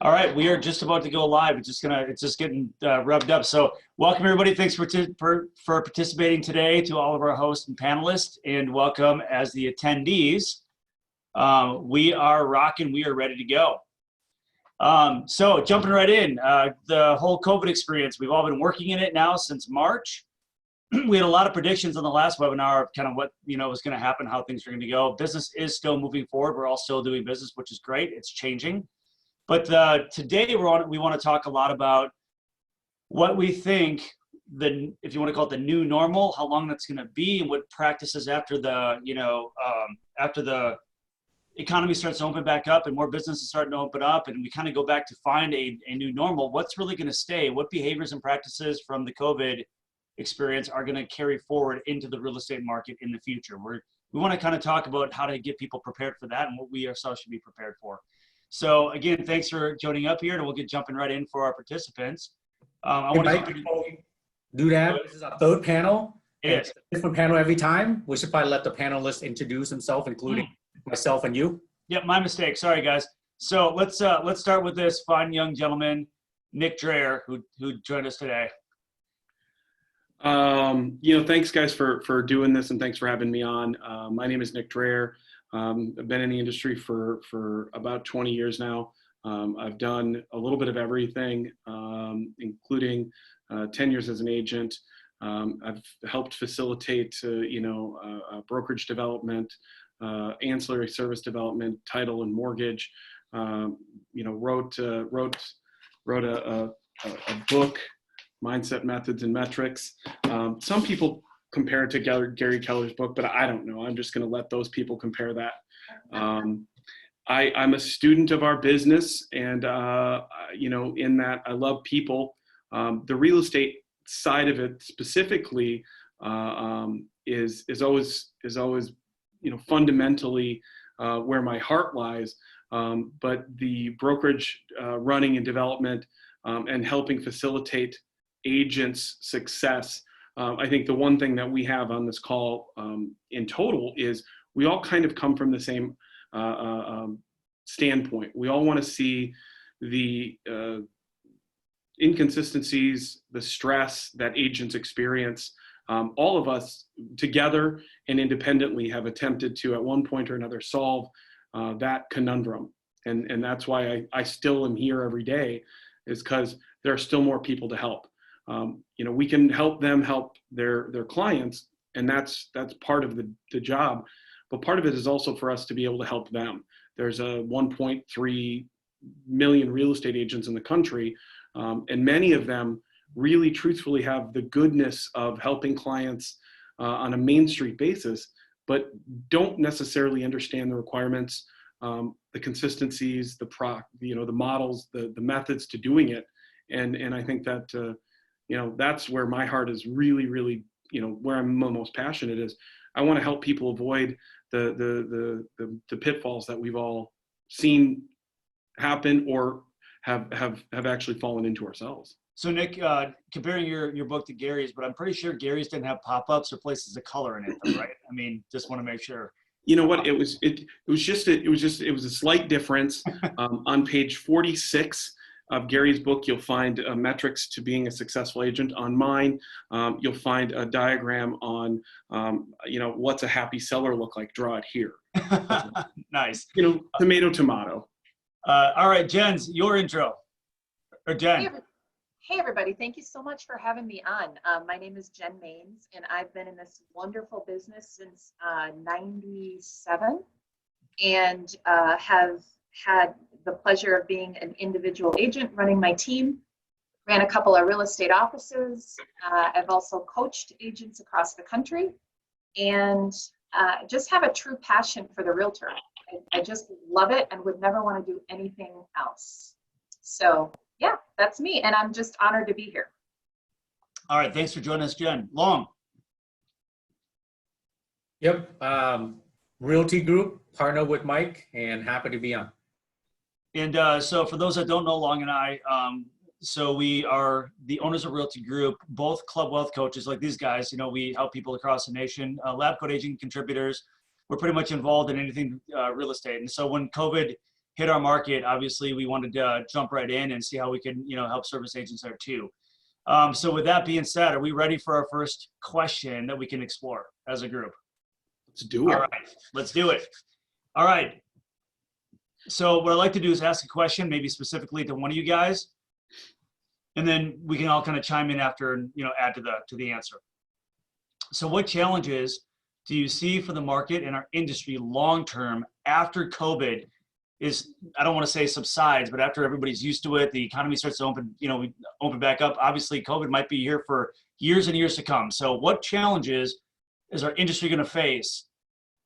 All right, we are just about to go live. It's just getting revved up. So, welcome everybody. Thanks for participating today to all of our hosts and panelists, and welcome as the attendees. We are rocking. We are ready to go. So, jumping right in, the whole COVID experience. We've all been working in it now since March. We had a lot of predictions on the last webinar of kind of what was going to happen, how things are going to go. Business is still moving forward. We're all still doing business, which is great. It's changing. But today we want to talk a lot about what we think if you want to call it the new normal, how long that's going to be, and what practices after the economy starts to open back up and more businesses starting to open up, and we kind of go back to find a new normal. What's really going to stay? What behaviors and practices from the COVID experience are going to carry forward into the real estate market in the future? We want to kind of talk about how to get people prepared for that and what we ourselves should be prepared for. So again, thanks for joining up here, and we'll get jumping right in for our participants. I want to do that. This is our third panel. It's a different panel every time. We should probably let the panelists introduce themselves, including myself and you. Yep, my mistake. Sorry, guys. So let's start with this fine young gentleman, Nick Dreher, who joined us today. Thanks guys for doing this, and thanks for having me on. My name is Nick Dreher. I've been in the industry for about 20 years now. I've done a little bit of everything, including 10 years as an agent. I've helped facilitate, brokerage development, ancillary service development, title and mortgage. Wrote a book, Mindset, Methods, and Metrics. Some people compare it to Gary Keller's book, but I don't know. I'm just going to let those people compare that. I'm a student of our business, and in that I love people. The real estate side of it specifically is always fundamentally where my heart lies. But the brokerage running and development and helping facilitate agents' success. I think the one thing that we have on this call in total is we all kind of come from the same standpoint. We all want to see the inconsistencies, the stress that agents experience. All of us together and independently have attempted to, at one point or another, solve that conundrum. And that's why I still am here every day, is because there are still more people to help. We can help them help their clients, and that's part of the job. But part of it is also for us to be able to help them. There's a 1.3 million real estate agents in the country, and many of them really truthfully have the goodness of helping clients on a Main Street basis, but don't necessarily understand the requirements, the consistencies, the models, the methods to doing it. And I think that that's where my heart is really, really, where I'm most passionate is. I want to help people avoid the pitfalls that we've all seen happen or have actually fallen into ourselves. So Nick, comparing your book to Gary's, but I'm pretty sure Gary's didn't have pop-ups or places of color in it, though, right? I mean, just want to make sure. You know what? It was a slight difference. On page 46 of Gary's book, you'll find metrics to being a successful agent. On mine, you'll find a diagram on, what's a happy seller look like. Draw it here. Nice. Tomato. All right, Jens, your intro. Or Jen. Hey everybody, thank you so much for having me on. My name is Jen Maines, and I've been in this wonderful business since 97, and have had the pleasure of being an individual agent running my team, ran a couple of real estate offices. I've also coached agents across the country, and just have a true passion for the realtor. I just love it and would never want to do anything else. So yeah, that's me, and I'm just honored to be here. All right, thanks for joining us, Jen. Long. Yep, Realty Group, partner with Mike, and happy to be on. And so for those that don't know Long and I, so we are the owners of Realty Group, both club wealth coaches like these guys. We help people across the nation, lab coat agent contributors. We're pretty much involved in anything real estate. And so when COVID hit our market, obviously we wanted to jump right in and see how we can, help service agents there too. So with that being said, are we ready for our first question that we can explore as a group? Let's do it. All right, let's do it. All right. So what I'd like to do is ask a question, maybe specifically to one of you guys, and then we can all kind of chime in after and add to the answer. So what challenges do you see for the market and our industry long term after COVID is, I don't want to say subsides, but after everybody's used to it, the economy starts to open, we open back up. Obviously, COVID might be here for years and years to come. So what challenges is our industry going to face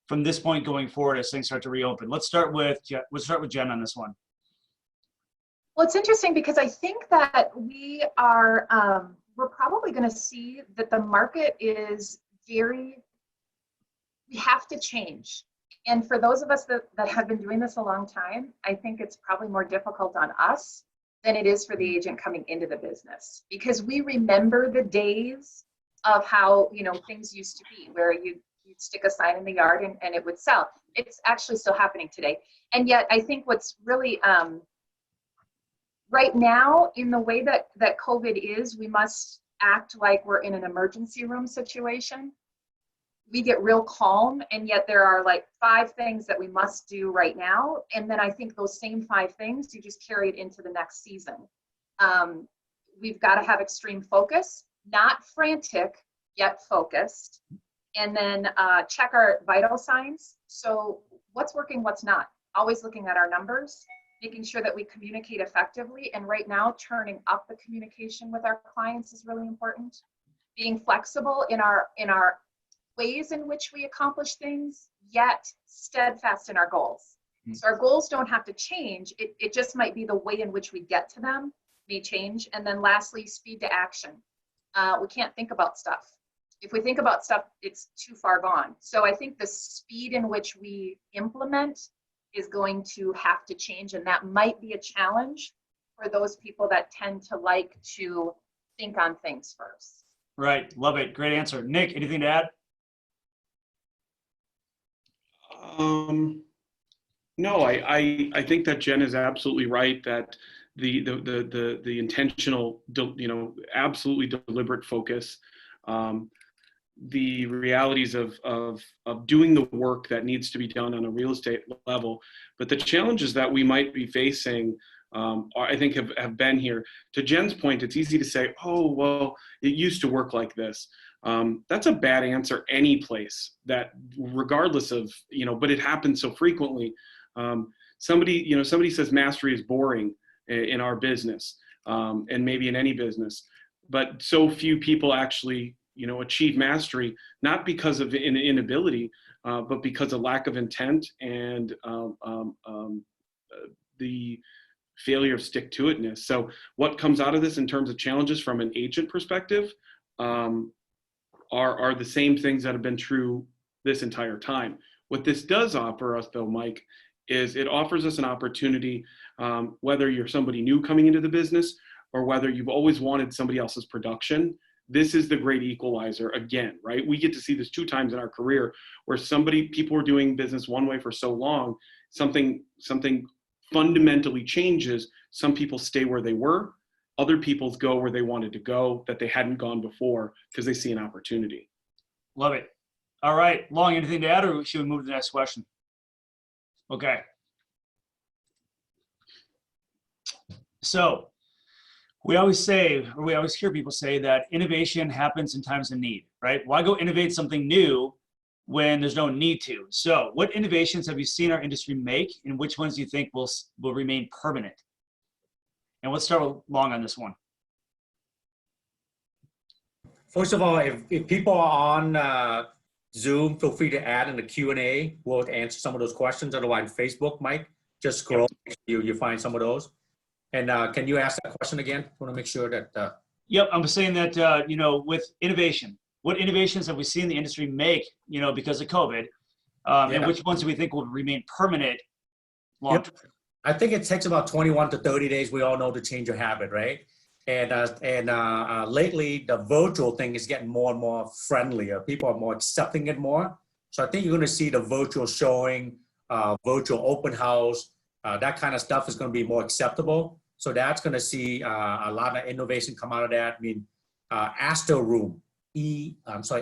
from this point going forward as things start to reopen? Let's start with Jen on this one. Well, it's interesting because I think that we are, we're probably going to see that the market is we have to change. And for those of us that have been doing this a long time, I think it's probably more difficult on us than it is for the agent coming into the business, because we remember the days of how, things used to be, where you'd stick a sign in the yard and it would sell. It's actually still happening today. And yet I think what's really, right now, in the way that COVID is, we must act like we're in an emergency room situation. We get real calm, and yet there are like 5 things that we must do right now. And then I think those same 5 things, you just carry it into the next season. We've got to have extreme focus, not frantic, yet focused. And then check our vital signs. So what's working, what's not. Always looking at our numbers, making sure that we communicate effectively. And right now, turning up the communication with our clients is really important. Being flexible in our ways in which we accomplish things, yet steadfast in our goals. So our goals don't have to change. It just might be the way in which we get to them may change. And then lastly, speed to action. We can't think about stuff. If we think about stuff, it's too far gone. So I think the speed in which we implement is going to have to change. And that might be a challenge for those people that tend to like to think on things first. Right. Love it. Great answer. Nick, anything to add? No, I think that Jen is absolutely right, that the intentional, absolutely deliberate focus, the realities of doing the work that needs to be done on a real estate level, but the challenges that we might be facing, I think have been here. To Jen's point, it's easy to say, oh, well, it used to work like this. That's a bad answer any place, that regardless of, but it happens so frequently. Somebody says mastery is boring in our business, and maybe in any business, but so few people actually, achieve mastery, not because of an inability, but because of lack of intent and the failure of stick-to-itness. So what comes out of this in terms of challenges from an agent perspective are the same things that have been true this entire time. What this does offer us, though, Mike, is it offers us an opportunity, whether you're somebody new coming into the business or whether you've always wanted somebody else's production. This is the great equalizer again, right? We get to see this 2 times in our career where people were doing business one way for so long, something fundamentally changes. Some people stay where they were. Other people go where they wanted to go that they hadn't gone before because they see an opportunity. Love it. All right. Long, anything to add, or should we move to the next question? Okay. So we always hear people say that innovation happens in times of need, right? Why go innovate something new when there's no need to? So what innovations have you seen our industry make, and which ones do you think will remain permanent? And let's start with Long on this one. First of all, if people are on Zoom, feel free to add in the Q&A. We'll answer some of those questions. Otherwise, Facebook, Mike, just scroll, you find some of those. And can you ask that question again? I want to make sure that. Yep, I'm saying that, with innovation, what innovations have we seen the industry make, because of COVID, and which ones do we think will remain permanent long term? Yep. I think it takes about 21 to 30 days. We all know to change your habit, right? And lately, the virtual thing is getting more and more friendlier. People are more accepting it more. So I think you're going to see the virtual showing, virtual open house, That kind of stuff is going to be more acceptable. So that's going to see a lot of innovation come out of that. I mean, Astro Room, ASTEROOM.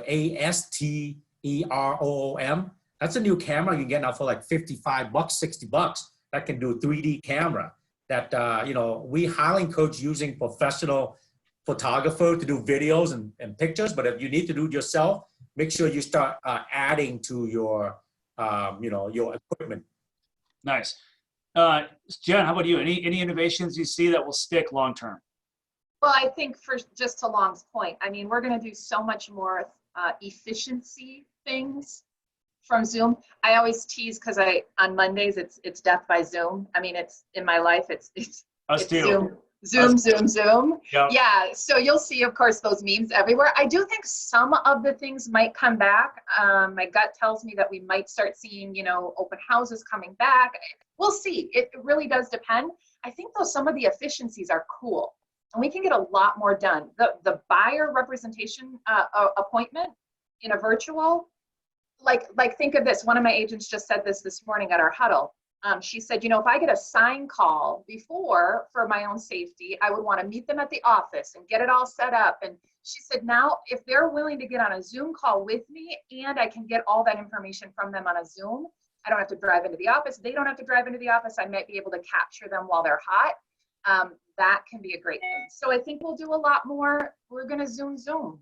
That's a new camera you can get now for like $55, $60 that can do 3D camera. That, we highly encourage using professional photographer to do videos and pictures. But if you need to do it yourself, make sure you start adding to your, your equipment. Nice. Jen, how about you? Any innovations you see that will stick long term? Well, I think for just to Long's point, I mean, we're going to do so much more efficiency things from Zoom. I always tease because on Mondays it's death by Zoom. I mean, it's in my life. It's Us too. Zoom. Yep. Yeah. So you'll see, of course, those memes everywhere. I do think some of the things might come back. My gut tells me that we might start seeing, open houses coming back. We'll see. It really does depend. I think though some of the efficiencies are cool, and we can get a lot more done. The buyer representation appointment in a virtual, like think of this. One of my agents just said this morning at our huddle. She said, if I get a sign call before for my own safety, I would want to meet them at the office and get it all set up. And she said, now if they're willing to get on a Zoom call with me and I can get all that information from them on a Zoom, I don't have to drive into the office. They don't have to drive into the office. I might be able to capture them while they're hot. That can be a great thing. So I think we'll do a lot more. We're going to Zoom. So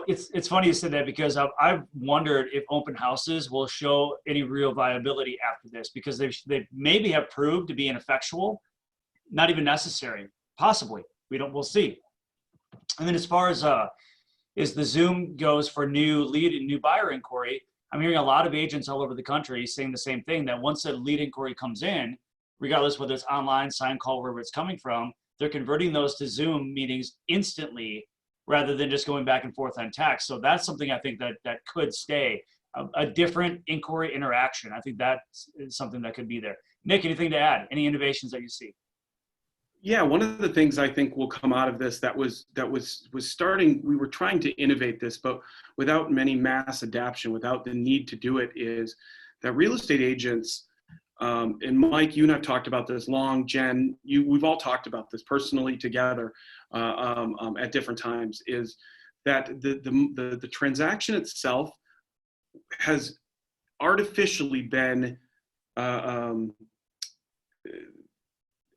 it's funny you said that because I've wondered if open houses will show any real viability after this, because they maybe have proved to be ineffectual, not even necessary, possibly. We'll see. And then as far as the Zoom goes for new lead and new buyer inquiry, I'm hearing a lot of agents all over the country saying the same thing, that once a lead inquiry comes in, regardless whether it's online, sign call, wherever it's coming from, they're converting those to Zoom meetings instantly rather than just going back and forth on text. So that's something I think that could stay, a different inquiry interaction. I think that's something that could be there. Nick, anything to add? Any innovations that you see? Yeah, one of the things I think will come out of this that was starting, we were trying to innovate this, but without many mass adaptation, without the need to do it, is that real estate agents, and Mike, you and I've talked about this, Long, Jen, we've all talked about this personally together at different times, is that the transaction itself has artificially been,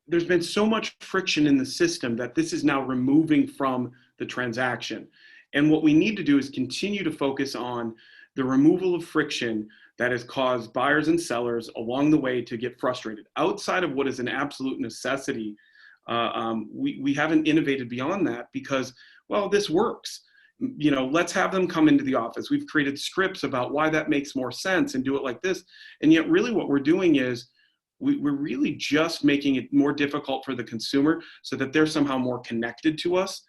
there's been so much friction in the system that this is now removing from the transaction. And what we need to do is continue to focus on the removal of friction that has caused buyers and sellers along the way to get frustrated. Outside of what is an absolute necessity, we haven't innovated beyond that because, well, this works. Let's have them come into the office. We've created scripts about why that makes more sense and do it like this. And yet really what we're doing is we're really just making it more difficult for the consumer so that they're somehow more connected to us.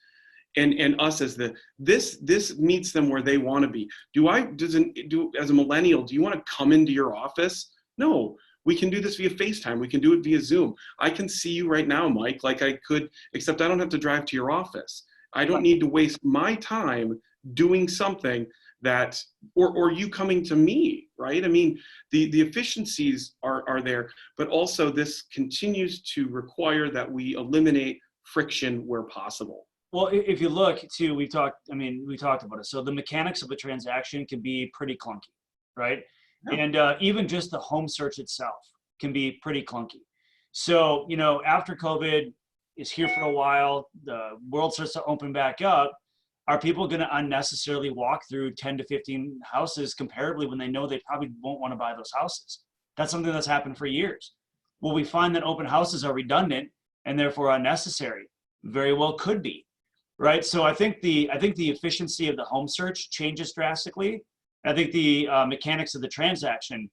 And us as this meets them where they want to be. As a millennial, do you want to come into your office? No, we can do this via FaceTime. We can do it via Zoom. I can see you right now, Mike, like I could, except I don't have to drive to your office. I don't need to waste my time doing something that, or you coming to me, right? I mean, the efficiencies are there, but also this continues to require that we eliminate friction where possible. Well, if you look too, we talked about it. So the mechanics of the transaction can be pretty clunky, right? Yeah. And even just the home search itself can be pretty clunky. So, after COVID is here for a while, the world starts to open back up. Are people going to unnecessarily walk through 10 to 15 houses comparably when they know they probably won't want to buy those houses? That's something that's happened for years. Will we find that open houses are redundant and therefore unnecessary? Very well could be. Right, so I think the efficiency of the home search changes drastically. I think the mechanics of the transaction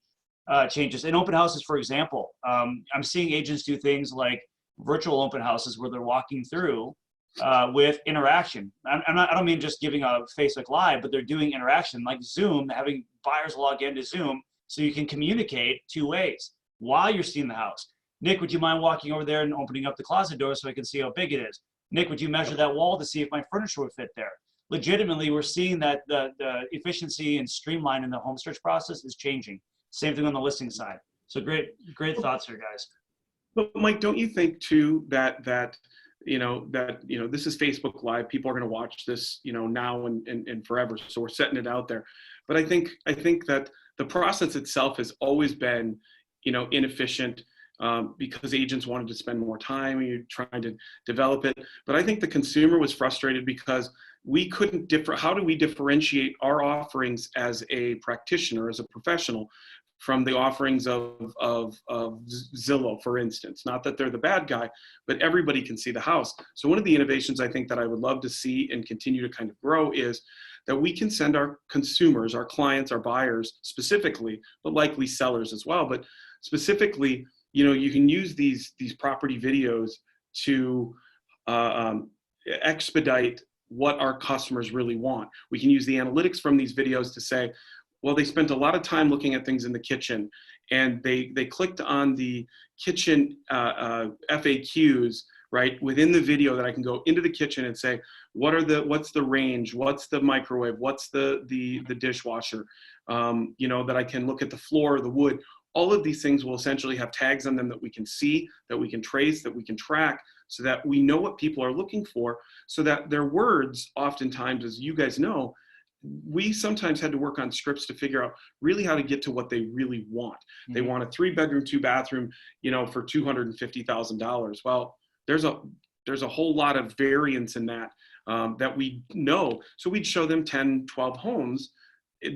changes. In open houses, for example, I'm seeing agents do things like virtual open houses where they're walking through with interaction. I don't mean just giving a Facebook Live, but they're doing interaction like Zoom, having buyers log into Zoom so you can communicate two ways while you're seeing the house. Nick, would you mind walking over there and opening up the closet door so I can see how big it is? Nick, would you measure that wall to see if my furniture would fit there? Legitimately, we're seeing that the efficiency and streamline in the home search process is changing. Same thing on the listing side. So great thoughts here, guys. But Mike, don't you think too that this is Facebook Live. People are going to watch this, now and forever. So we're setting it out there. But I think that the process itself has always been, inefficient because agents wanted to spend more time and you're trying to develop it. But I think the consumer was frustrated because we couldn't how do we differentiate our offerings as a practitioner, as a professional, from the offerings of Zillow, for instance. Not that they're the bad guy, but everybody can see the house. So one of the innovations I think that I would love to see and continue to kind of grow is that we can send our consumers, our clients, our buyers specifically, but likely sellers as well, but specifically, you can use these property videos to expedite what our customers really want. We can use the analytics from these videos to say, well, they spent a lot of time looking at things in the kitchen, and they clicked on the kitchen FAQs, right, within the video, that I can go into the kitchen and say, what's the range, what's the microwave, what's the dishwasher, that I can look at the floor, the wood. All of these things will essentially have tags on them that we can see, that we can trace, that we can track, so that we know what people are looking for, so that their words, oftentimes, as you guys know, we sometimes had to work on scripts to figure out really how to get to what they really want. Mm-hmm. They want a 3-bedroom, 2-bathroom, for $250,000. Well, there's a whole lot of variance in that that we know. So we'd show them 10, 12 homes.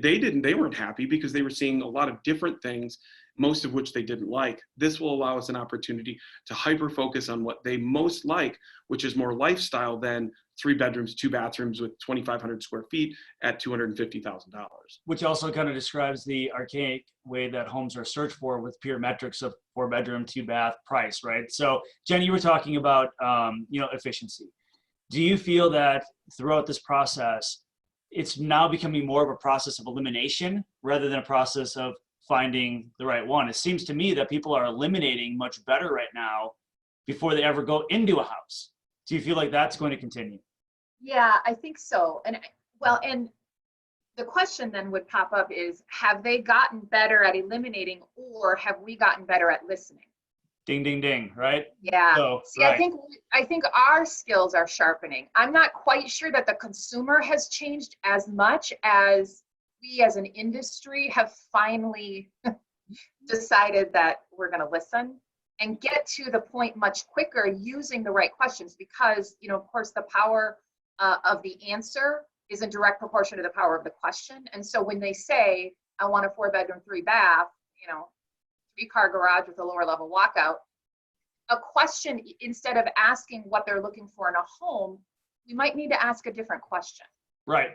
They weren't happy because they were seeing a lot of different things, most of which they didn't like. This will allow us an opportunity to hyper focus on what they most like, which is more lifestyle than 3 bedrooms, 2 bathrooms with 2,500 square feet at $250,000. Which also kind of describes the archaic way that homes are searched for with pure metrics of 4-bedroom, 2-bath price, right? So Jen, you were talking about, efficiency. Do you feel that throughout this process, it's now becoming more of a process of elimination rather than a process of finding the right one? It seems to me that people are eliminating much better right now before they ever go into a house. Do you feel like that's going to continue? Yeah, I think so. And the question then would pop up is, have they gotten better at eliminating, or have we gotten better at listening? Ding, ding, ding, right? Yeah. So, see, right. I think our skills are sharpening. I'm not quite sure that the consumer has changed as much as we as an industry have finally decided that we're going to listen and get to the point much quicker using the right questions, because, of course, the power of the answer is in direct proportion to the power of the question. And so when they say, I want a 4-bedroom, 3-bath, 3-car garage with a lower level walkout, a question, instead of asking what they're looking for in a home, we might need to ask a different question. Right.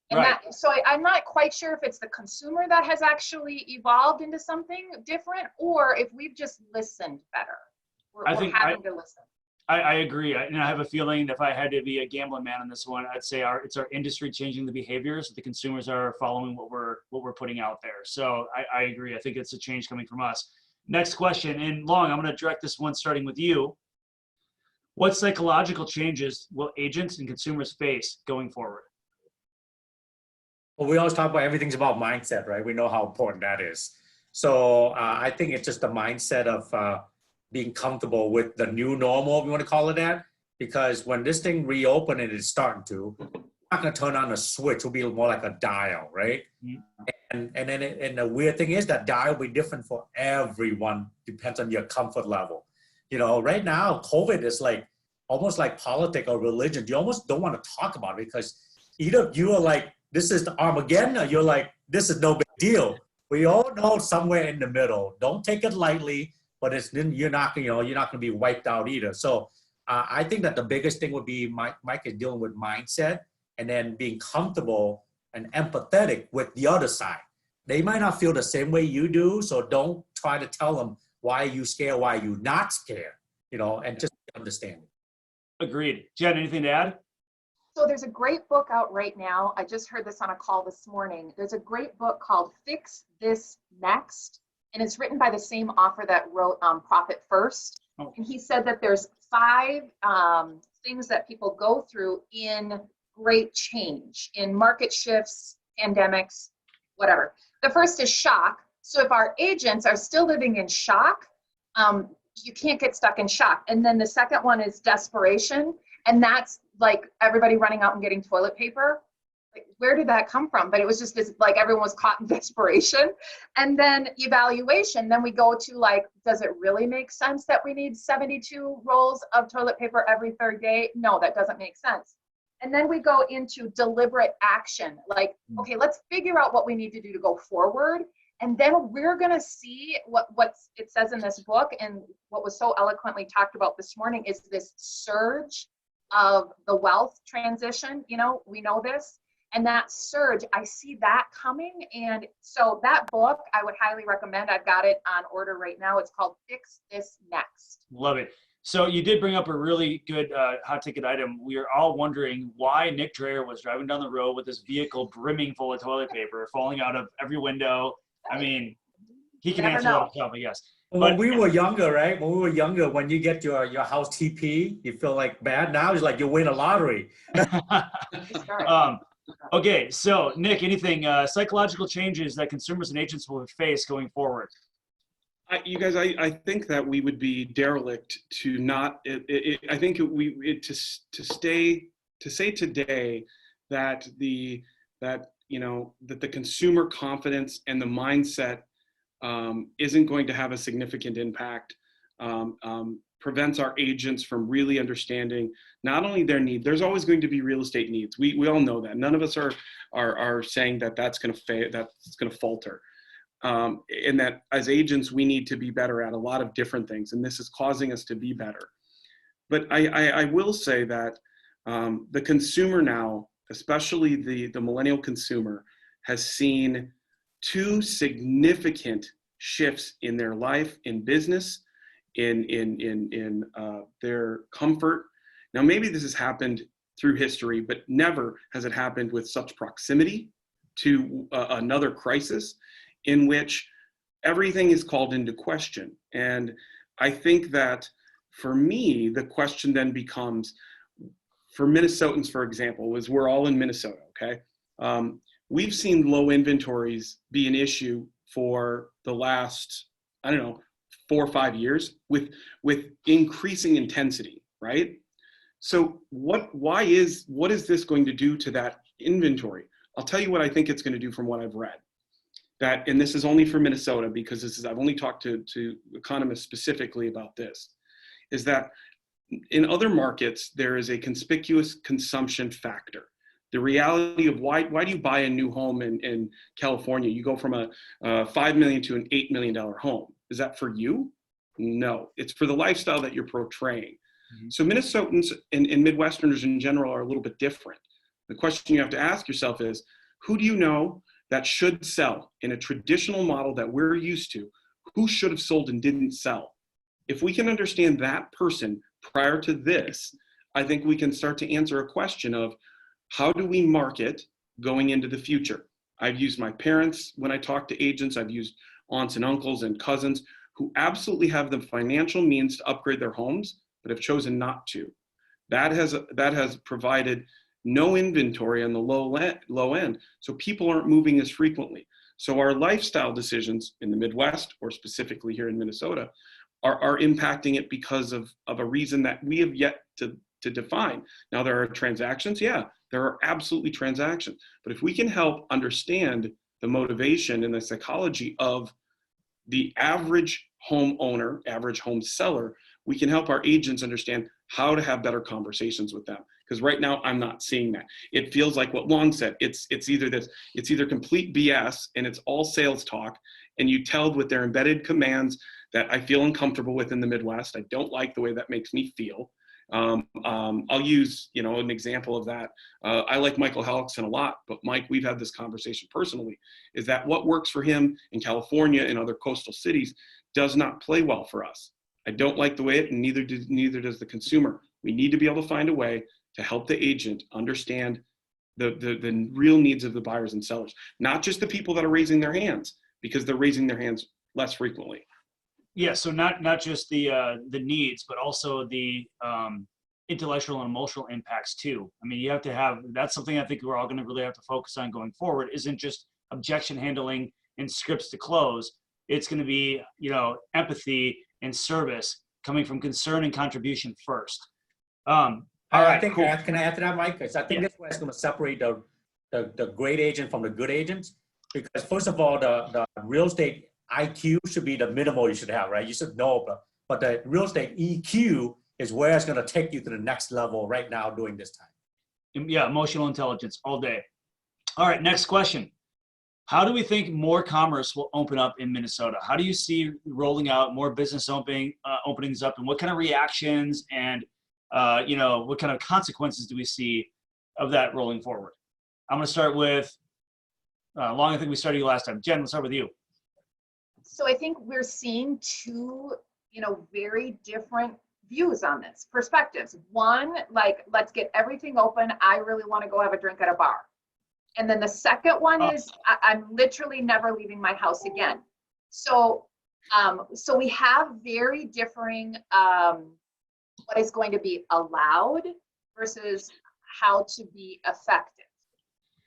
And right. I'm not quite sure if it's the consumer that has actually evolved into something different, or if we've just listened better. We're having to listen. I agree. I have a feeling that if I had to be a gambling man on this one, I'd say it's our industry changing the behaviors. The consumers are following what we're putting out there. So I agree. I think it's a change coming from us. Next question, and Long, I'm going to direct this one starting with you. What psychological changes will agents and consumers face going forward? Well, we always talk about everything's about mindset, right? We know how important that is. So I think it's just the mindset of being comfortable with the new normal, if you want to call it that, because when this thing reopened and it's starting to, we're not going to turn on a switch. It'll be more like a dial, right? Mm-hmm. And the weird thing is that dial will be different for everyone. Depends on your comfort level. Right now, COVID is like almost like politics or religion. You almost don't want to talk about it because either you are like, this is the Armageddon, or you're like, this is no big deal. We all know somewhere in the middle. Don't take it lightly, but you're not going to be wiped out either. So I think that the biggest thing would be Mike is dealing with mindset, and then being comfortable and empathetic with the other side. They might not feel the same way you do, so don't try to tell them why are you scared, why are you not scared, and just understand it. Agreed. Jen, anything to add? So there's a great book out right now. I just heard this on a call this morning. There's a great book called Fix This Next, and it's written by the same author that wrote Profit First. Oh. And he said that there's 5 things that people go through in great change, in market shifts, pandemics, whatever. The first is shock. So if our agents are still living in shock, you can't get stuck in shock. And then the second one is desperation. And that's like everybody running out and getting toilet paper. Like, where did that come from? But it was just this, like, everyone was caught in desperation. And then evaluation, then we go to like, does it really make sense that we need 72 rolls of toilet paper every third day? No, that doesn't make sense. And then we go into deliberate action. Like, okay, let's figure out what we need to do to go forward. And then we're going to see what it says in this book, and what was so eloquently talked about this morning is this surge of the wealth transition. You know, we know this. And that surge, I see that coming. And so that book, I would highly recommend. I've got it on order right now. It's called Fix This Next. Love it. So you did bring up a really good hot ticket item. We are all wondering why Nick Dreher was driving down the road with this vehicle brimming full of toilet paper, falling out of every window. I mean, he can answer that himself, I guess. When we were younger, right? When we were younger, when you get your house TP, you feel like bad. Now it's like you win a lottery. Okay, so Nick, anything psychological changes that consumers and agents will face going forward? You guys, I think that we would be derelict to not. I think to say today that the consumer confidence and the mindset isn't going to have a significant impact. Prevents our agents from really understanding not only their need. There's always going to be real estate needs. We all know that. None of us are saying that that's going to fail, that's going to falter. And that as agents, we need to be better at a lot of different things, and this is causing us to be better. But I will say that the consumer now, especially the millennial consumer, has seen two significant shifts in their life, in business, in their comfort. Now, maybe this has happened through history, but never has it happened with such proximity to another crisis in which everything is called into question. And I think that for me, the question then becomes, for Minnesotans, for example, is we're all in Minnesota, okay? We've seen low inventories be an issue for the last, 4 or 5 years with increasing intensity, right? So what is this going to do to that inventory? I'll tell you what I think it's going to do from what I've read. That, and this is only for Minnesota because I've only talked to economists specifically about this, is that in other markets, there is a conspicuous consumption factor. The reality of why do you buy a new home in California? You go from a $5 million to an $8 million home. Is that for you? No, it's for the lifestyle that you're portraying. Mm-hmm. So Minnesotans and Midwesterners in general are a little bit different. The question you have to ask yourself is, who do you know that should sell in a traditional model that we're used to? Who should have sold and didn't sell? If we can understand that person prior to this, I think we can start to answer a question of how do we market going into the future? I've used my parents when I talk to agents. I've used aunts and uncles and cousins who absolutely have the financial means to upgrade their homes, but have chosen not to. That has provided no inventory on the low end, so people aren't moving as frequently. So our lifestyle decisions in the Midwest, or specifically here in Minnesota, are impacting it because of a reason that we have yet to define. Now, there are transactions, yeah, there are absolutely transactions, but if we can help understand the motivation and the psychology of the average homeowner, average home seller, we can help our agents understand how to have better conversations with them. Because right now, I'm not seeing that. It feels like what Long said. It's either complete BS and it's all sales talk, and you tell with their embedded commands that I feel uncomfortable with in the Midwest. I don't like the way that makes me feel. I'll use, an example of that. I like Michael Hellickson a lot, but Mike, we've had this conversation personally, is that what works for him in California and other coastal cities does not play well for us. I don't like the way it, and neither does the consumer. We need to be able to find a way to help the agent understand the real needs of the buyers and sellers, not just the people that are raising their hands, because they're raising their hands less frequently. Yeah, so not just the needs, but also the intellectual and emotional impacts too. I mean, you have to have, that's something I think we're all going to really have to focus on going forward, isn't just objection handling and scripts to close, it's going to be, empathy and service coming from concern and contribution first. All right. I think, cool. can I add to that, Mike? 'Cause I think that's what's going to separate the great agent from the good agents. Because first of all, the real estate IQ should be the minimal you should have, right? You should know, but the real estate EQ is where it's going to take you to the next level right now during this time. Yeah, emotional intelligence all day. All right, next question. How do we think more commerce will open up in Minnesota? How do you see rolling out more business openings up, and what kind of reactions and what kind of consequences do we see of that rolling forward? I'm going to start with Long. I think we started you last time. Jen, let's start with you. So I think we're seeing two, very different views on this, perspectives. One, like, let's get everything open. I really want to go have a drink at a bar. And then the second one is I'm literally never leaving my house again. So, so we have very differing what is going to be allowed versus how to be effective.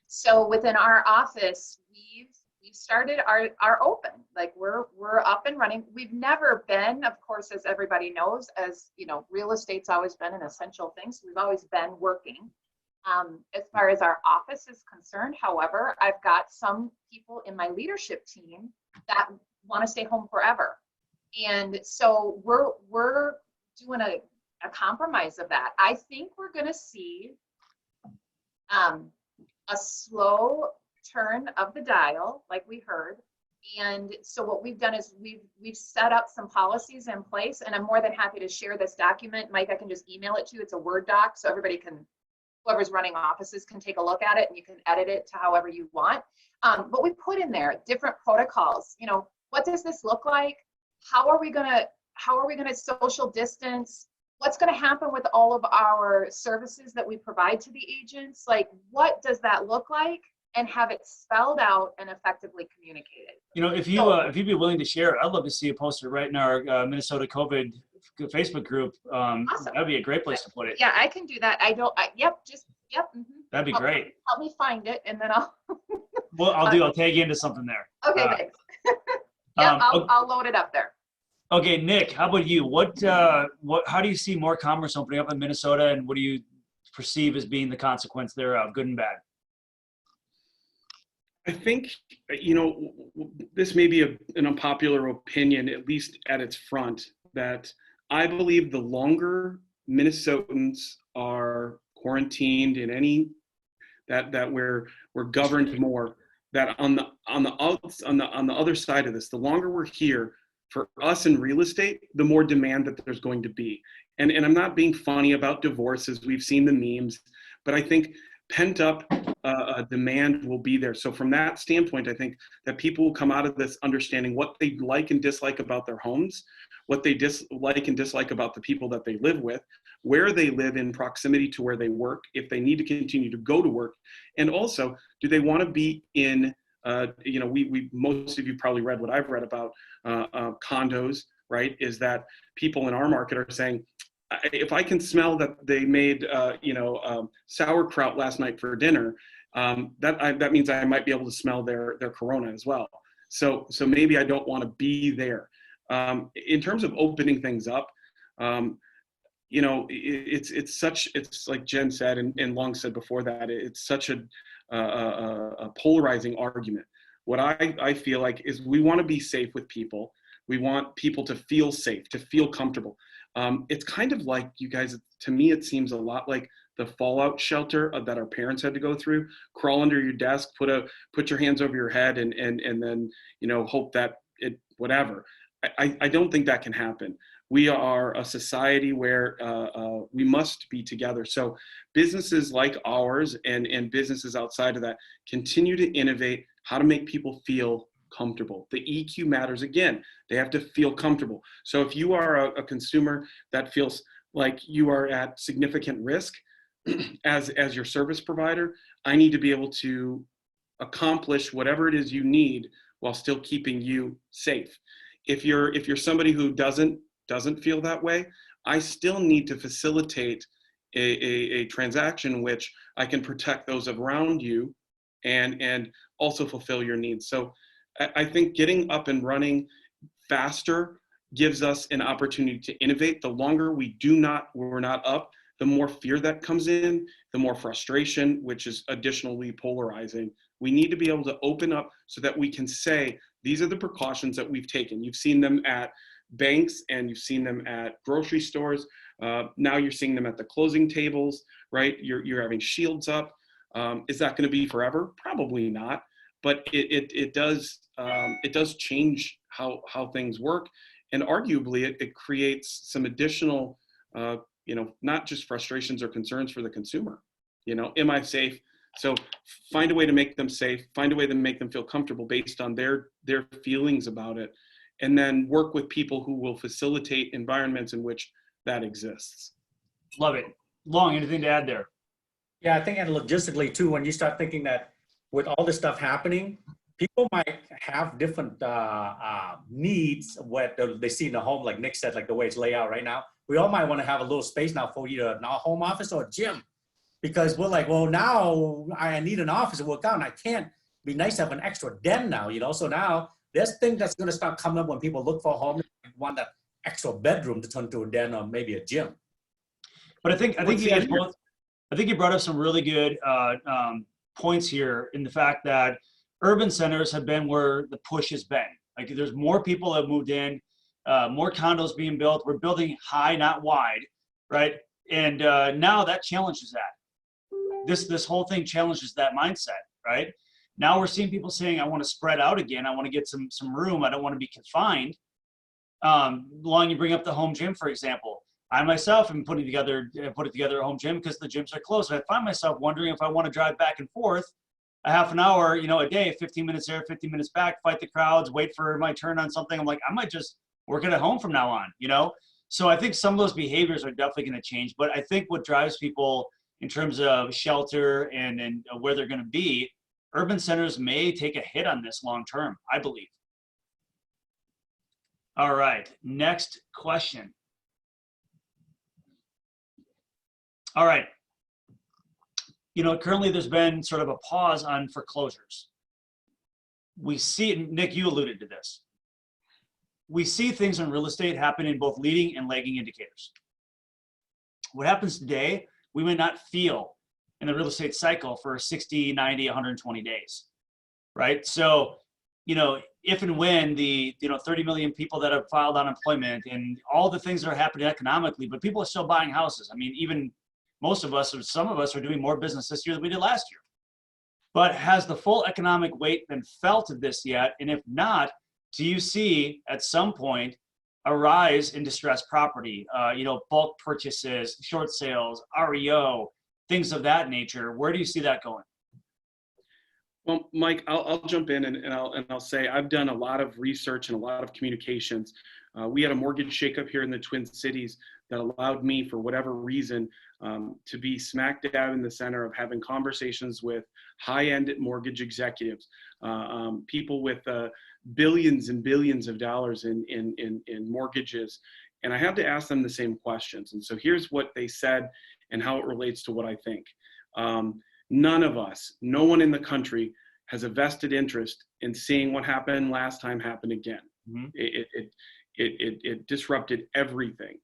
So within our office, we've started our open, like we're up and running. We've never been, of course, as everybody knows, as real estate's always been an essential thing. So we've always been working. As far as our office is concerned, however, I've got some people in my leadership team that want to stay home forever. And so we're doing a compromise of that. I think we're going to see a slow turn of the dial, like we heard. And so what we've done is we've set up some policies in place, and I'm more than happy to share this document. Mike, I can just email it to you. It's a Word doc, so everybody can, whoever's running offices can take a look at it, and you can edit it to however you want. But we put in there different protocols. What does this look like? How are we gonna social distance? What's gonna happen with all of our services that we provide to the agents? Like, what does that look like? And have it spelled out and effectively communicated. If you'd be willing to share, I'd love to see a poster right in our Minnesota COVID Facebook group. Awesome. That'd be a great place to put it. Yeah, I can do that. Yep. Mm-hmm. That'd be great. Help me find it, and then I'll. Well, I'll tag you into something there. Okay, thanks. Yeah, I'll load it up there. Okay, Nick, how about you? How do you see more commerce opening up in Minnesota, and what do you perceive as being the consequence thereof, good and bad? I think, this may be an unpopular opinion, at least at its front, that I believe the longer Minnesotans are quarantined in that we're governed more, that on the other side of this, the longer we're here, for us in real estate, the more demand that there's going to be. And I'm not being funny about divorces. We've seen the memes, but I think pent up demand will be there. So from that standpoint, I think that people will come out of this understanding what they like and dislike about their homes, what they dislike and dislike about the people that they live with, where they live in proximity to where they work, if they need to continue to go to work, and also, do they want to be in, we most of you probably read what I've read about condos, right? Is that people in our market are saying, if I can smell that they made, sauerkraut last night for dinner, that means I might be able to smell their Corona as well. So maybe I don't want to be there. In terms of opening things up, it's like Jen said and Long said before that, it's such a polarizing argument. What I feel like is we want to be safe with people. We want people to feel safe, to feel comfortable. It's kind of like, you guys, to me, it seems a lot like the fallout shelter that our parents had to go through. Crawl under your desk, put your hands over your head, and then hope that it whatever. I don't think that can happen. We are a society where we must be together. So businesses like ours and businesses outside of that continue to innovate how to make people feel comfortable. The EQ matters again. They have to feel comfortable. So if you are a consumer that feels like you are at significant risk as your service provider, I need to be able to accomplish whatever it is you need while still keeping you safe. If you're somebody who doesn't feel that way, I still need to facilitate a transaction which I can protect those around you and also fulfill your needs. So I think getting up and running faster gives us an opportunity to innovate. The longer we're not up, the more fear that comes in, the more frustration, which is additionally polarizing. We need to be able to open up so that we can say, these are the precautions that we've taken. You've seen them at banks and you've seen them at grocery stores. Now you're seeing them at the closing tables, right? You're having shields up. Is that going to be forever? Probably not. But it does change how things work, and arguably it creates some additional, not just frustrations or concerns for the consumer. Am I safe? So find a way to make them safe. Find a way to make them feel comfortable based on their feelings about it, and then work with people who will facilitate environments in which that exists. Love it. Long, anything to add there? Yeah, I think, and logistically too, when you start thinking that with all this stuff happening, people might have different needs what they see in the home, like Nick said, like the way it's laid out right now. We all might want to have a little space now for either a home office or a gym, because we're like, well, now I need an office to work out, and I can't. Be nice to have an extra den now, So now there's things that's going to start coming up when people look for a home, want that extra bedroom to turn to a den or maybe a gym. But I think you guys both. I think you brought up some really good points here in the fact that urban centers have been where the push has been. Like there's more people that have moved in, more condos being built. We're building high, not wide, right? And now that challenges that. This whole thing challenges that mindset, right? Now we're seeing people saying, I want to spread out again. I want to get some room. I don't want to be confined. Long, you bring up the home gym, for example. I myself am putting together a home gym because the gyms are closed. And I find myself wondering if I want to drive back and forth a half an hour, a day, 15 minutes there, 15 minutes back, fight the crowds, wait for my turn on something. I'm like, I might just work at home from now on, So I think some of those behaviors are definitely going to change. But I think what drives people in terms of shelter and where they're going to be, urban centers may take a hit on this long term, I believe. All right, next question. All right. Currently there's been sort of a pause on foreclosures. We see, Nick, you alluded to this. We see things in real estate happen in both leading and lagging indicators. What happens today, we may not feel in the real estate cycle for 60, 90, 120 days, right? So, if and when the 30 million people that have filed unemployment and all the things that are happening economically, but people are still buying houses. I mean, even most of us or some of us are doing more business this year than we did last year. But has the full economic weight been felt of this yet? And if not, do you see at some point a rise in distressed property, bulk purchases, short sales, REO, things of that nature? Where do you see that going? Well, Mike, I'll jump in and I'll say I've done a lot of research and a lot of communications. We had a mortgage shakeup here in the Twin Cities that allowed me, for whatever reason, to be smack dab in the center of having conversations with high-end mortgage executives, people with billions and billions of dollars in mortgages. And I had to ask them the same questions. And so here's what they said and how it relates to what I think. None of us, no one in the country has a vested interest in seeing what happened last time happen again. Mm-hmm. It disrupted everything.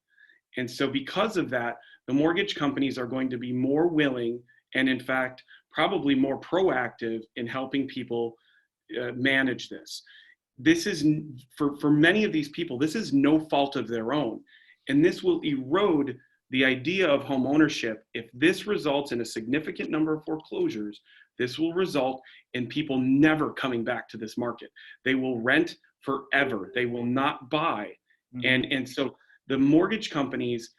And so because of that, the mortgage companies are going to be more willing and, in fact, probably more proactive in helping people manage this. This is, for many of these people, this is no fault of their own. And this will erode the idea of home ownership. If this results in a significant number of foreclosures, this will result in people never coming back to this market. They will rent forever. They will not buy. Mm-hmm. And so the mortgage companies,